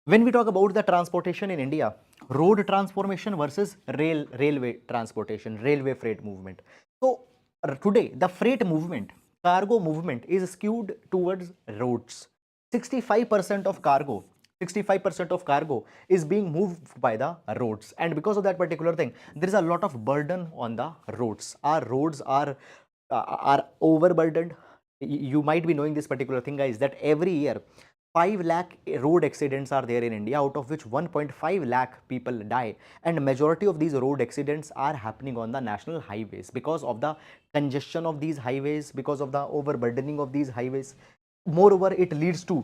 when we talk about the transportation in India, road transformation versus railway transportation, railway freight movement. So today the freight movement, cargo movement is skewed towards roads. 65% of cargo 65% of cargo is being moved by the roads, and because of that particular thing, there is a lot of burden on the roads. Our roads are overburdened. You might be knowing this particular thing, guys, that every year 5 lakh road accidents are there in India, out of which 1.5 lakh people die, and majority of these road accidents are happening on the national highways because of the congestion of these highways, because of the overburdening of these highways. Moreover, it leads to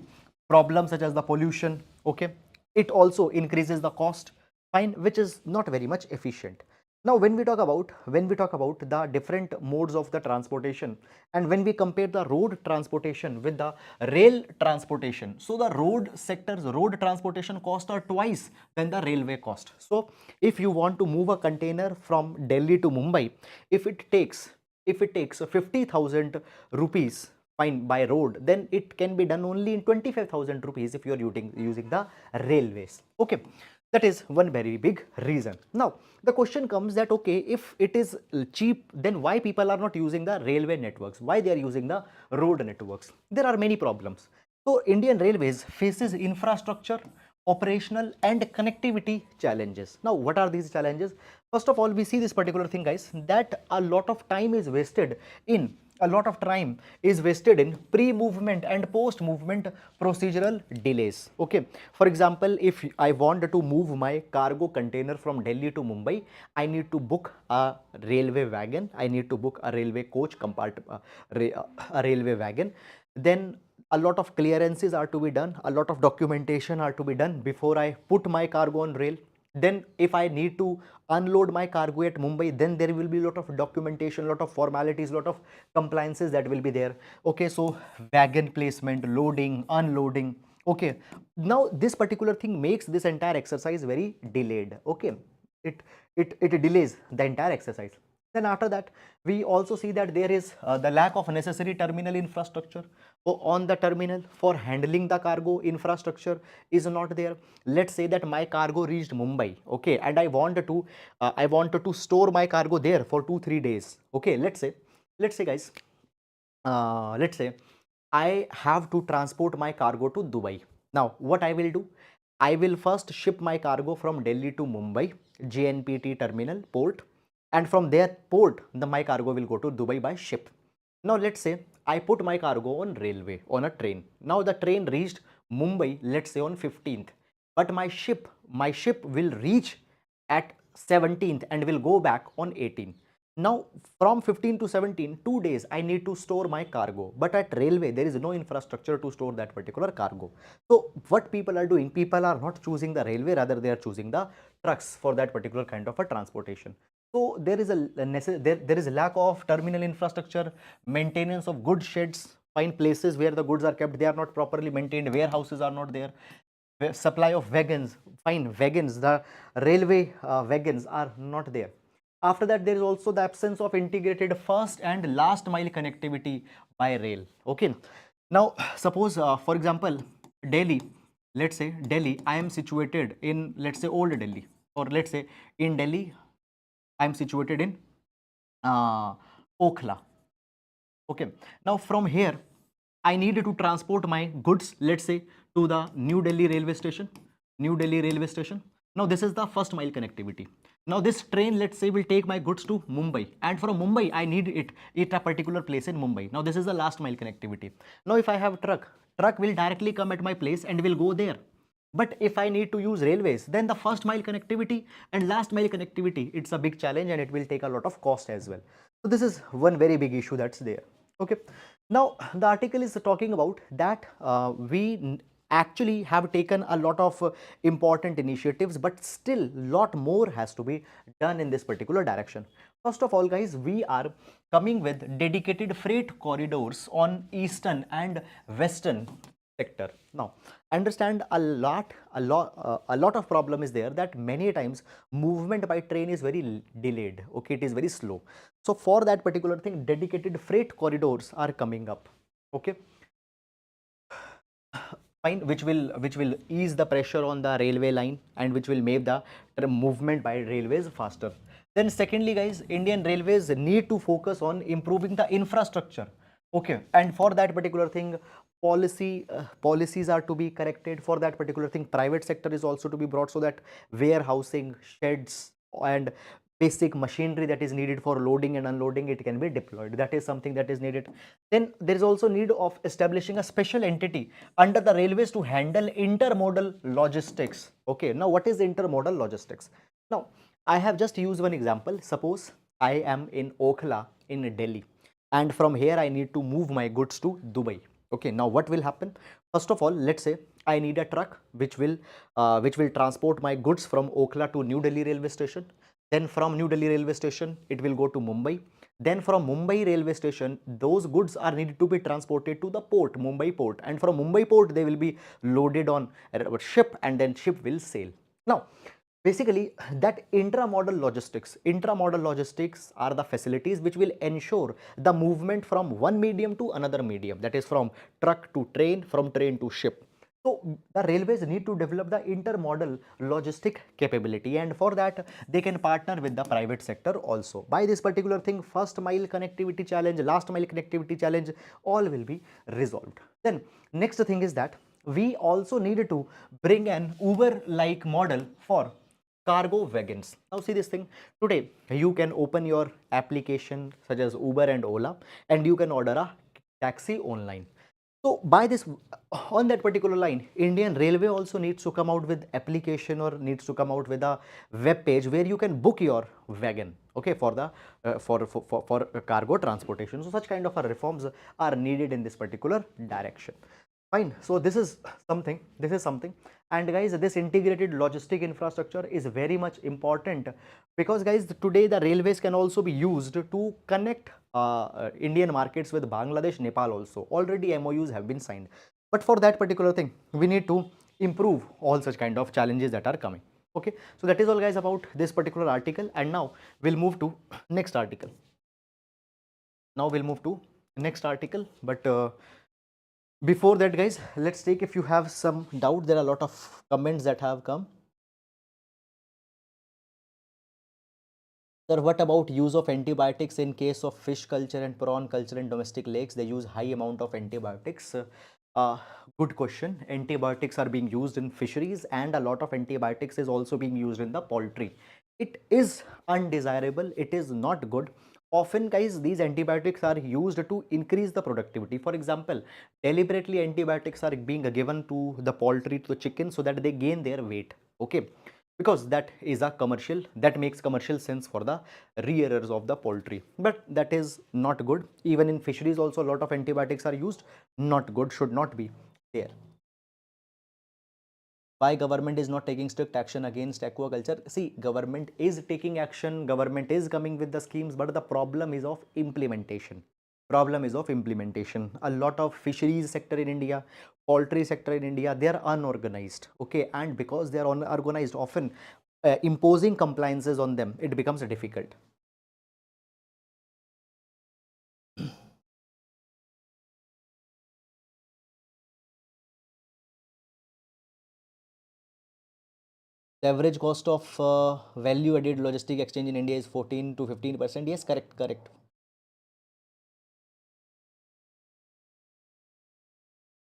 problems such as the pollution, okay. It also increases the cost, fine, which is not very much efficient. Now, when we talk about the different modes of the transportation, and when we compare the road transportation with the rail transportation, so the road transportation cost are twice than the railway cost. So if you want to move a container from Delhi to Mumbai, if it takes 50,000 rupees fine, by road, then it can be done only in 25,000 rupees if you are using the railways. Okay, that is one very big reason. Now the question comes that, okay, if it is cheap, then why people are not using the railway networks, why they are using the road networks? There are many problems. So Indian Railways faces infrastructure, operational and connectivity challenges. Now what are these challenges? First of all, we see this particular thing, guys, that a lot of time is wasted in pre-movement and post-movement procedural delays. Okay, for example, if I want to move my cargo container from Delhi to Mumbai, I need to book a railway wagon, I need to book a railway coach compartment, a railway wagon. Then a lot of clearances are to be done, a lot of documentation are to be done before I put my cargo on rail. Then if I need to unload my cargo at Mumbai, then there will be a lot of documentation, lot of formalities, lot of compliances that will be there. Okay, so wagon placement, loading, unloading. Okay, now this particular thing makes this entire exercise very delayed. Okay, it delays the entire exercise. Then after that, we also see that there is the lack of necessary terminal infrastructure. So on the terminal for handling the cargo, infrastructure is not there. Let's say that my cargo reached Mumbai, okay, and I wanted to store my cargo there for 2-3 days. Okay, let's say guys, let's say I have to transport my cargo to Dubai. Now what I will do, I will first ship my cargo from Delhi to Mumbai JNPT terminal port, and from their port my cargo will go to Dubai by ship. Now let's say I put my cargo on railway, on a train. Now the train reached Mumbai, let's say on 15th, but my ship will reach at 17th and will go back on 18th. Now from 15 to 17, 2 days I need to store my cargo, but at railway there is no infrastructure to store that particular cargo. So what people are doing, people are not choosing the railway, rather they are choosing the trucks for that particular kind of a transportation. So there is there is a lack of terminal infrastructure, maintenance of good sheds, find places where the goods are kept, they are not properly maintained, warehouses are not there, supply of wagons, fine wagons, the railway wagons are not there. After that, there is also the absence of integrated first and last mile connectivity by rail. Okay, now suppose for example Delhi, let's say Delhi, I am situated in, let's say, old Delhi, or let's say in Delhi I am situated in Okhla. Okay, now from here I need to transport my goods, let's say, to the New Delhi railway station. New Delhi railway station. Now this is the first mile connectivity. Now this train, let's say, will take my goods to Mumbai, and from Mumbai I need it at a particular place in Mumbai. Now this is the last mile connectivity. Now if I have truck will directly come at my place and will go there. But if I need to use railways, then the first mile connectivity and last mile connectivity, it's a big challenge and it will take a lot of cost as well. So this is one very big issue that's there. Okay. Now the article is talking about that we actually have taken a lot of important initiatives, but still lot more has to be done in this particular direction. First of all, guys, we are coming with dedicated freight corridors on eastern and western sector. Now understand a lot of problem is there, that many times movement by train is very delayed. Okay, it is very slow. So for that particular thing, dedicated freight corridors are coming up. Okay, fine, which will ease the pressure on the railway line and which will make the movement by railways faster. Then secondly, guys, Indian Railways need to focus on improving the infrastructure. Okay, and for that particular thing, policies are to be corrected. For that particular thing, private sector is also to be brought, so that warehousing, sheds and basic machinery that is needed for loading and unloading, it can be deployed. That is something that is needed. Then there is also need of establishing a special entity under the railways to handle intermodal logistics. Okay, now what is intermodal logistics? Now I have just used one example. Suppose I am in Okhla in Delhi, and from here I need to move my goods to Dubai. Okay, now what will happen? First of all, let's say I need a truck which will transport my goods from Okhla to New Delhi railway station. Then from New Delhi railway station, it will go to Mumbai. Then from Mumbai railway station, those goods are needed to be transported to the port, Mumbai port. And from Mumbai port, they will be loaded on a ship, and then ship will sail. Now, basically that intramodal logistics are the facilities which will ensure the movement from one medium to another medium, that is from truck to train, from train to ship. So the railways need to develop the intermodal logistic capability, and for that they can partner with the private sector also. By this particular thing, first mile connectivity challenge, last mile connectivity challenge, all will be resolved. Then next thing is that we also need to bring an Uber like model for cargo wagons. Now see this thing, today you can open your application such as Uber and Ola, and you can order a taxi online. So by this, on that particular line, Indian Railway also needs to come out with application, or needs to come out with a web page where you can book your wagon, okay, for the for cargo transportation. So such kind of reforms are needed in this particular direction. Fine. So this is something, and guys, this integrated logistic infrastructure is very much important, because guys, today the railways can also be used to connect Indian markets with Bangladesh, Nepal also. Already MOUs have been signed, but for that particular thing, we need to improve all such kind of challenges that are coming. Okay, so that is all guys about this particular article, and now we'll move to next article. But before that guys, let's take, if you have some doubt, there are a lot of comments that have come. Sir, what about use of antibiotics in case of fish culture and prawn culture in domestic lakes? They use high amount of antibiotics. Good question. Antibiotics are being used in fisheries, and a lot of antibiotics is also being used in the poultry. It is undesirable. It is not good. Often guys, these antibiotics are used to increase the productivity. For example, deliberately antibiotics are being given to the poultry, to the chicken, so that they gain their weight. Okay, because that is a commercial, that makes commercial sense for the rearers of the poultry, but that is not good. Even in fisheries also a lot of antibiotics are used, not good, should not be there. Why government is not taking strict action against aquaculture? See, government is taking action, government is coming with the schemes, but the problem is of implementation. A lot of fisheries sector in India, poultry sector in India, they are unorganized. Okay, and because they are unorganized, often imposing compliances on them, it becomes difficult. The average cost of value added logistic exchange in India is 14 to 15%. Yes, correct.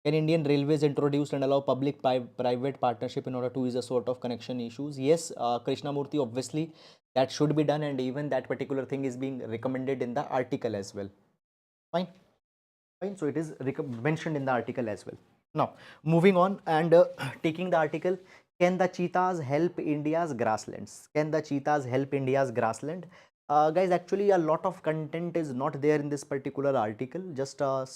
Can Indian Railways introduce and allow public-private partnership in order to ease a sort of connection issues? Yes, Krishnamurthy, obviously that should be done, and even that particular thing is being recommended in the article as well. Fine, fine. So it is mentioned in the article as well. Now, moving on and taking the article, can the cheetahs help India's grasslands? Can the cheetahs help India's grassland? Guys, actually a lot of content is not there in this particular article. Just a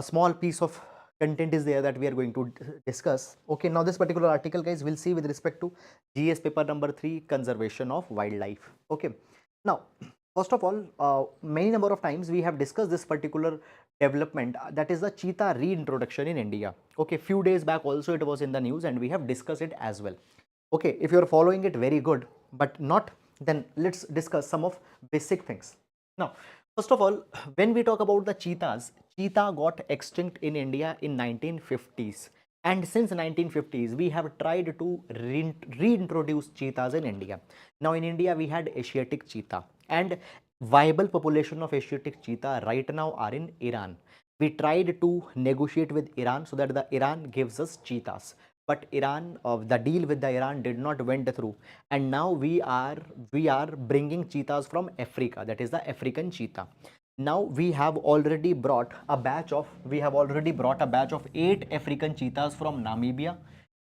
small piece of content is there that we are going to discuss. Okay, now this particular article guys, we'll see with respect to GS paper number 3, conservation of wildlife. Okay, now first of all, many number of times we have discussed this particular development, that is the cheetah reintroduction in India. Okay, few days back also it was in the news, and we have discussed it as well. Okay, if you are following it, very good, but not, then let's discuss some of basic things. Now, first of all, when we talk about the cheetahs, cheetah got extinct in India in 1950s, and since 1950s we have tried to reintroduce cheetahs in India. Now in India we had Asiatic cheetah, and viable population of Asiatic cheetah right now are in Iran. We tried to negotiate with Iran so that the Iran gives us cheetahs, but Iran, the deal with the Iran did not went through, and now we are bringing cheetahs from Africa, that is the African cheetah. Now we have already brought a batch of 8 African cheetahs from Namibia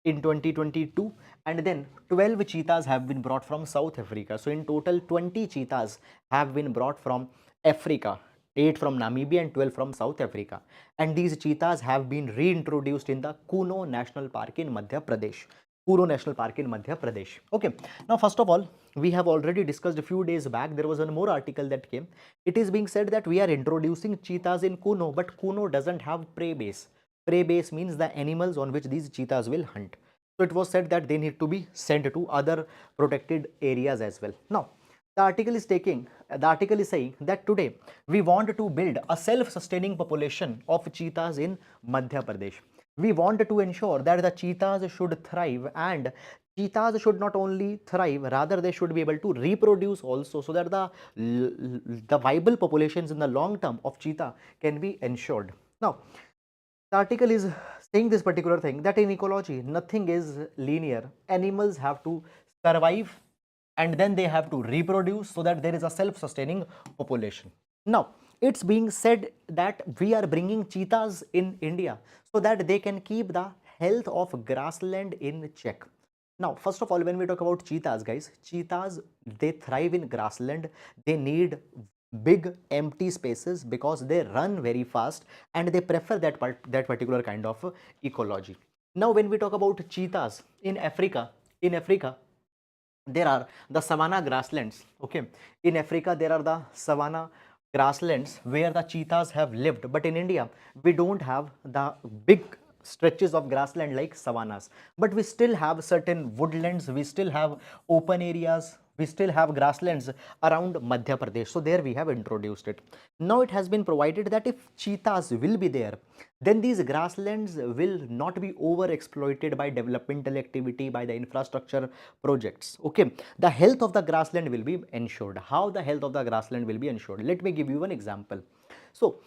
in 2022, and then 12 cheetahs have been brought from South Africa. So in total 20 cheetahs have been brought from Africa, 8 from Namibia and 12 from South Africa, and these cheetahs have been reintroduced in the Kuno National Park in Madhya Pradesh. Okay, now first of all, we have already discussed a few days back, there was one more article that came. It is being said that we are introducing cheetahs in Kuno, but Kuno doesn't have prey base. Prey base means the animals on which these cheetahs will hunt. So it was said that they need to be sent to other protected areas as well. Now, the article is saying that today we want to build a self-sustaining population of cheetahs in Madhya Pradesh. We want to ensure that the cheetahs should thrive, and cheetahs should not only thrive, rather they should be able to reproduce also, so that the viable populations in the long term of cheetah can be ensured. Now, the article is saying this particular thing, that in ecology nothing is linear. Animals have to survive and then they have to reproduce, so that there is a self-sustaining population. Now, it's being said that we are bringing cheetahs in India so that they can keep the health of grassland in check. Now, first of all, when we talk about cheetahs, guys, cheetahs, they thrive in grassland. They need big empty spaces because they run very fast and they prefer that particular kind of ecology. Now, when we talk about cheetahs in Africa, there are the savanna grasslands. Okay, in Africa there are the savanna grasslands where the cheetahs have lived, but in India we don't have the big stretches of grassland like savannas, but we still have certain woodlands, we still have open areas, we still have grasslands around Madhya Pradesh. So there we have introduced it. Now it has been provided that if cheetahs will be there, then these grasslands will not be over exploited by developmental activity, by the infrastructure projects. Okay, the health of the grassland will be ensured. How the health of the grassland will be ensured? Let me give you an example. So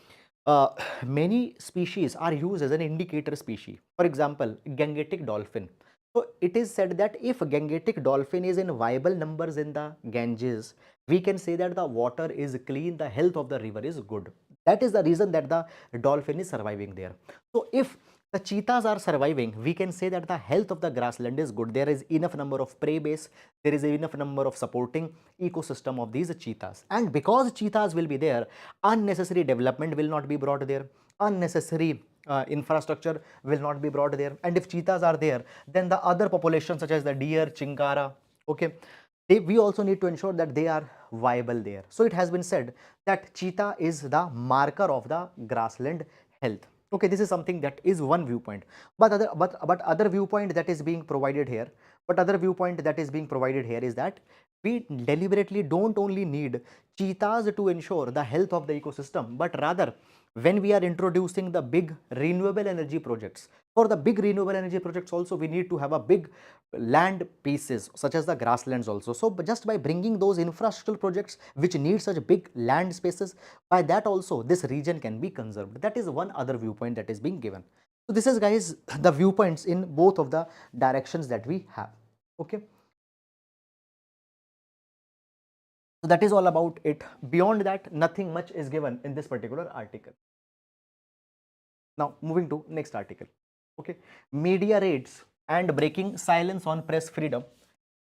uh, many species are used as an indicator species. For example, gangetic dolphin. So it is said that if gangetic dolphin is in viable numbers in the Ganges, we can say that the water is clean, the health of the river is good. That is the reason that the dolphin is surviving there. So if the cheetahs are surviving, we can say that the health of the grassland is good. There is enough number of prey base, there is enough number of supporting ecosystem of these cheetahs. And because cheetahs will be there, unnecessary development will not be brought there, unnecessary infrastructure will not be brought there. And if cheetahs are there, then the other populations such as the deer, chinkara, okay, we also need to ensure that they are viable there. So it has been said that cheetah is the marker of the grassland health. Okay, this is something that is one viewpoint, but other viewpoint that is being provided here, is that we deliberately don't only need cheetahs to ensure the health of the ecosystem, but rather when we are introducing the big renewable energy projects, for the big renewable energy projects also we need to have a big land pieces such as the grasslands also. So just by bringing those infrastructural projects which need such big land spaces, by that also this region can be conserved. That is one other viewpoint that is being given. So this is, guys, the viewpoints in both of the directions that we have. Okay, so that is all about it. Beyond that, nothing much is given in this particular article. Now moving to next article. Okay, media raids and breaking silence on press freedom.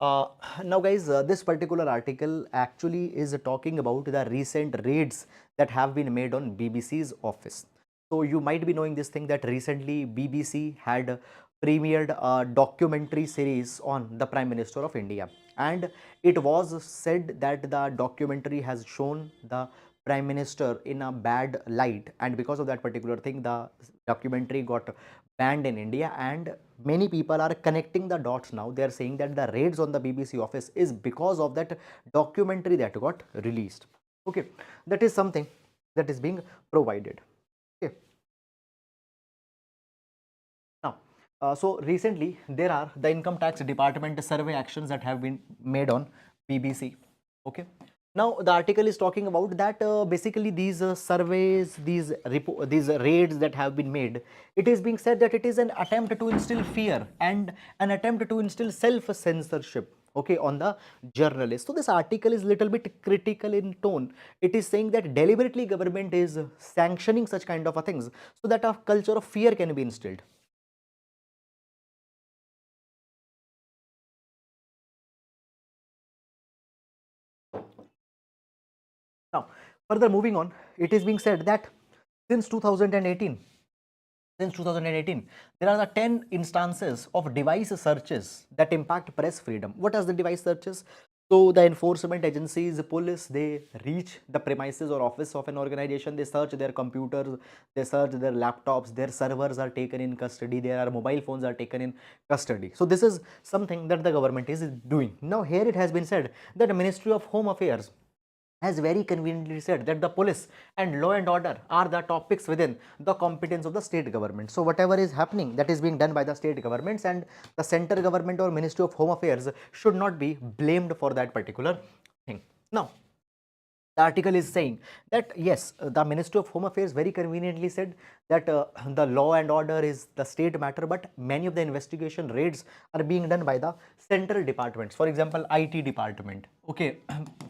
uh, Now, guys, this particular article actually is talking about the recent raids that have been made on BBC's office. So you might be knowing this thing, that recently BBC had premiered a documentary series on the Prime Minister of India, and it was said that the documentary has shown the Prime Minister in a bad light, and because of that particular thing the documentary got banned in India. And many people are connecting the dots now. They are saying that the raids on the BBC office is because of that documentary that got released. Okay, that is something that is being provided. Okay, now, so recently there are the income tax department survey actions that have been made on BBC. Okay, now the article is talking about that basically these surveys, these raids that have been made, it is being said that it is an attempt to instill fear and an attempt to instill self censorship, okay, on the journalists. So this article is little bit critical in tone. It is saying that deliberately government is sanctioning such kind of a things so that a culture of fear can be instilled. Now, further moving on, it is being said that since 2018, there are the 10 instances of device searches that impact press freedom. What are the device searches? So the enforcement agencies, police, they reach the premises or office of an organization, they search their computers, they search their laptops, their servers are taken in custody, their mobile phones are taken in custody. So this is something that the government is doing. Now here it has been said that the Ministry of Home Affairs has very conveniently said that the police and law and order are the topics within the competence of the state government. So whatever is happening, that is being done by the state governments, and the central government or Ministry of Home Affairs should not be blamed for that particular thing. Now the article is saying that yes, the Ministry of Home Affairs very conveniently said that the law and order is the state matter, but many of the investigation raids are being done by the central departments, for example IT department. Okay,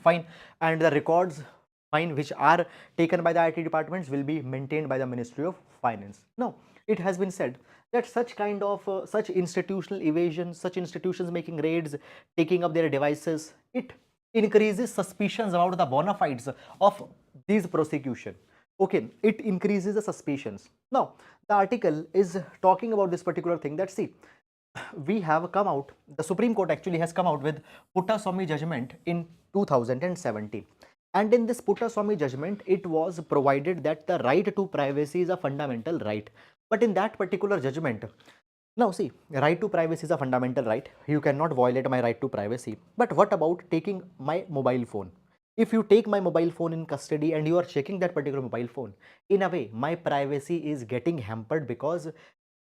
fine, and the records, fine, which are taken by the IT departments will be maintained by the Ministry of Finance. Now it has been said that such kind of such institutional evasion, such institutions making raids, taking up their devices, it increases suspicions about the bona fides of these prosecution. Okay, it increases the suspicions. Now the article is talking about this particular thing, that see, we have come out, the Supreme Court actually has come out with Puttaswamy judgment in 2017, and in this Puttaswamy judgment it was provided that the right to privacy is a fundamental right. But in that particular judgment, now see, right to privacy is a fundamental right. You cannot violate my right to privacy. But what about taking my mobile phone? If you take my mobile phone in custody and you are checking that particular mobile phone, in a way, my privacy is getting hampered because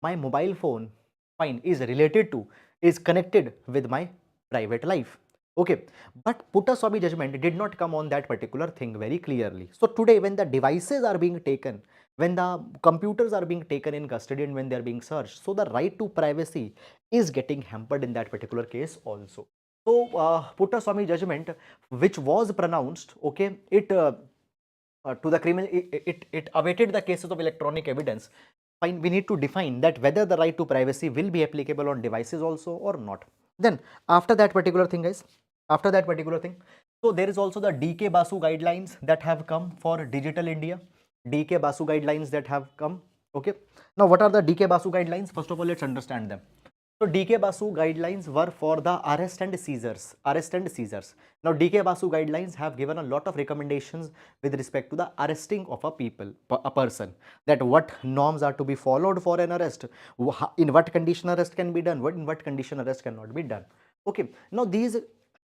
my mobile phone, fine, is related to, is connected with my private life. Okay, but Puttaswamy judgment did not come on that particular thing very clearly. So today, when the devices are being taken, when the computers are being taken in custody and when they are being searched, so the right to privacy is getting hampered in that particular case also. So Puttaswamy judgment, which was pronounced, okay, it to the criminal, it awaited the cases of electronic evidence. Fine, we need to define that whether the right to privacy will be applicable on devices also or not. Then after that particular thing, guys, after that particular thing, so there is also the DK Basu guidelines that have come for Digital India. DK Basu guidelines that have come. Okay, now what are the DK Basu guidelines? First of all, let's understand them. So DK Basu guidelines were for the arrest and seizures. Arrest and seizures. Now DK Basu guidelines have given a lot of recommendations with respect to the arresting of a person. That what norms are to be followed for an arrest, in what condition arrest can be done, in what condition arrest cannot be done. Okay. Now these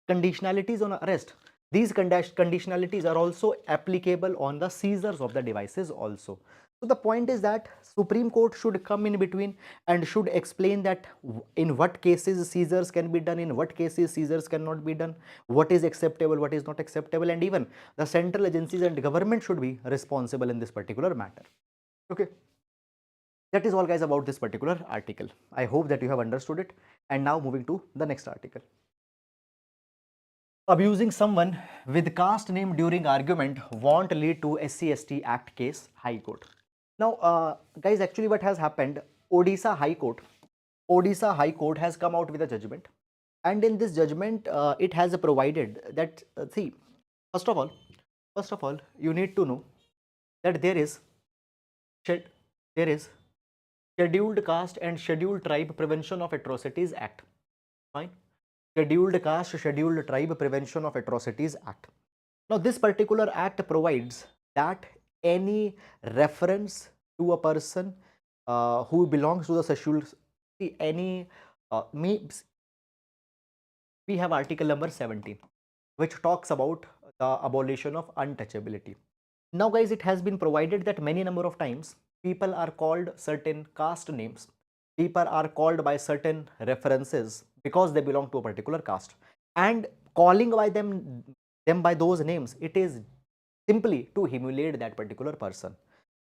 conditionalities on arrest, these conditionalities are also applicable on the seizures of the devices also. So the point is that Supreme Court should come in between and should explain that in what cases seizures can be done, in what cases seizures cannot be done, what is acceptable, what is not acceptable, and even the central agencies and government should be responsible in this particular matter. Okay. That is all, guys, about this particular article. I hope that you have understood it. And now moving to the next article. Abusing someone with caste name during argument won't lead to SC/ST Act case, High Court. Now, guys, actually what has happened, Odisha High Court has come out with a judgment, and in this judgment, it has provided that, see, first of all, you need to know that there is Scheduled Caste and Scheduled Tribe Prevention of Atrocities Act. Fine. Scheduled Caste, Scheduled Tribe Prevention of Atrocities Act. Now, this particular act provides that any reference to a person who belongs to the scheduled, we have article number 17, which talks about the abolition of untouchability. Now, guys, it has been provided that many number of times people are called certain caste names, people are called by certain references because they belong to a particular caste, and calling by them by those names, it is simply to humiliate that particular person.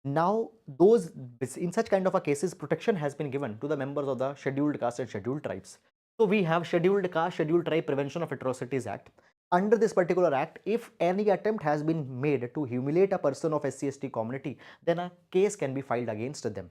Now, those, in such kind of a cases, protection has been given to the members of the scheduled caste and scheduled tribes. So we have Scheduled Caste, Scheduled Tribe Prevention of Atrocities Act. Under this particular act, if any attempt has been made to humiliate a person of SC/ST community, then a case can be filed against them.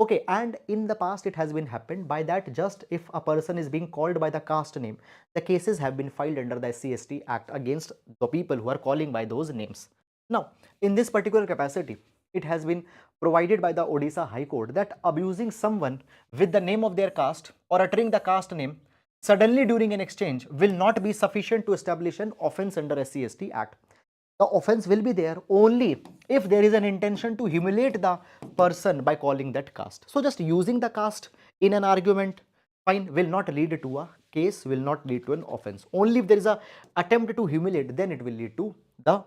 Okay, and in the past it has been happened by that, just if a person is being called by the caste name, the cases have been filed under the SC/ST Act against the people who are calling by those names. Now, in this particular capacity, it has been provided by the Odisha High Court that abusing someone with the name of their caste or uttering the caste name suddenly during an exchange will not be sufficient to establish an offense under SC/ST Act. The offense will be there only if there is an intention to humiliate the person by calling that caste. So just using the caste in an argument, fine, will not lead to a case, will not lead to an offense. Only if there is a attempt to humiliate, then it will lead to the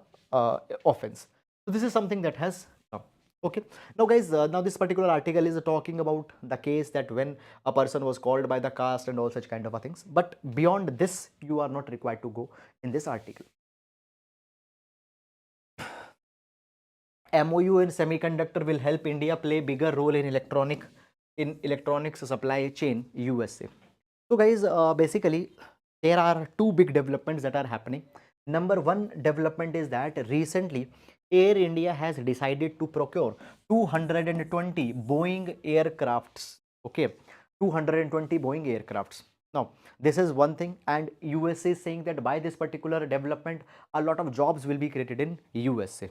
offense. So this is something that has come. Okay. Now guys, now this particular article is talking about the case that when a person was called by the caste and all such kind of things. But beyond this, you are not required to go in this article. MOU in semiconductor will help India play bigger role in electronics supply chain USA. So guys, basically there are two big developments that are happening. Number one development is that recently Air India has decided to procure 220 Boeing aircrafts. Okay, 220 Boeing aircrafts. Now, this is one thing, and USA is saying that by this particular development, a lot of jobs will be created in USA.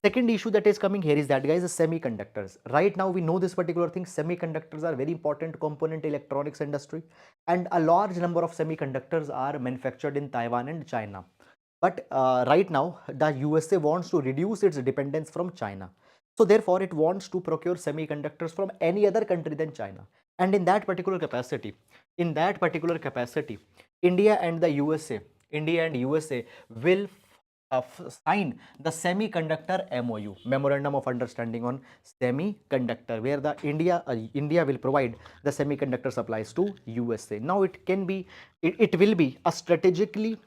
Second issue that is coming here is that, guys, semiconductors. Right now we know this particular thing. Semiconductors are very important component in electronics industry, and a large number of semiconductors are manufactured in Taiwan and China. But right now the USA wants to reduce its dependence from China. So therefore it wants to procure semiconductors from any other country than China. And in that particular capacity, India and USA will sign the semiconductor MOU, Memorandum of Understanding on Semiconductor, where the India will provide the semiconductor supplies to USA. Now it will be a strategically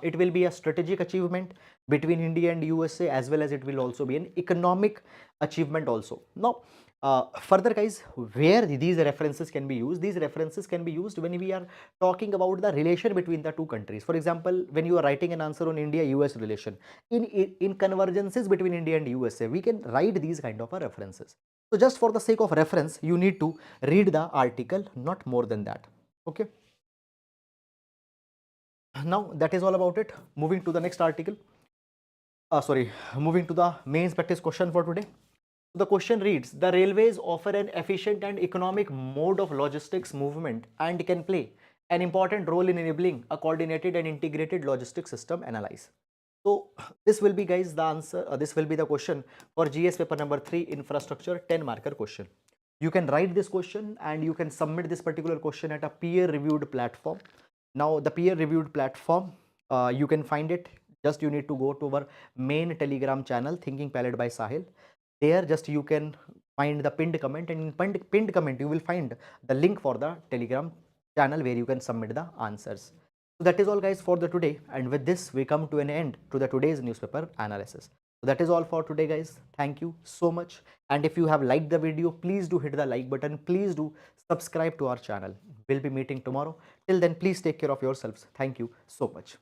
it will be a strategic achievement between India and USA, as well as it will also be an economic achievement also. Now, further guys, where these references can be used? These references can be used when we are talking about the relation between the two countries. For example, when you are writing an answer on India-US relation, in convergences between India and USA, we can write these kind of references. So just for the sake of reference, you need to read the article, not more than that. Okay. Now that is all about it. Moving to the next article. Moving to the mains practice question for today. The question reads, the railways offer an efficient and economic mode of logistics movement and can play an important role in enabling a coordinated and integrated logistics system analyze. So this will be, guys, the answer. This will be the question for GS paper number 3 infrastructure 10 marker question. You can write this question and you can submit this particular question at a peer reviewed platform. Now the peer reviewed platform, you can find it. Just you need to go to our main Telegram channel, Thinking Palette by Sahil. There just you can find the pinned comment, and in pinned comment you will find the link for the Telegram channel where you can submit the answers. So that is all, guys, for the today, and with this we come to an end to the today's newspaper analysis. So that is all for today, guys. Thank you so much, and if you have liked the video, please do hit the like button. Please do subscribe to our channel. We'll be meeting tomorrow. Till then, please take care of yourselves. Thank you so much.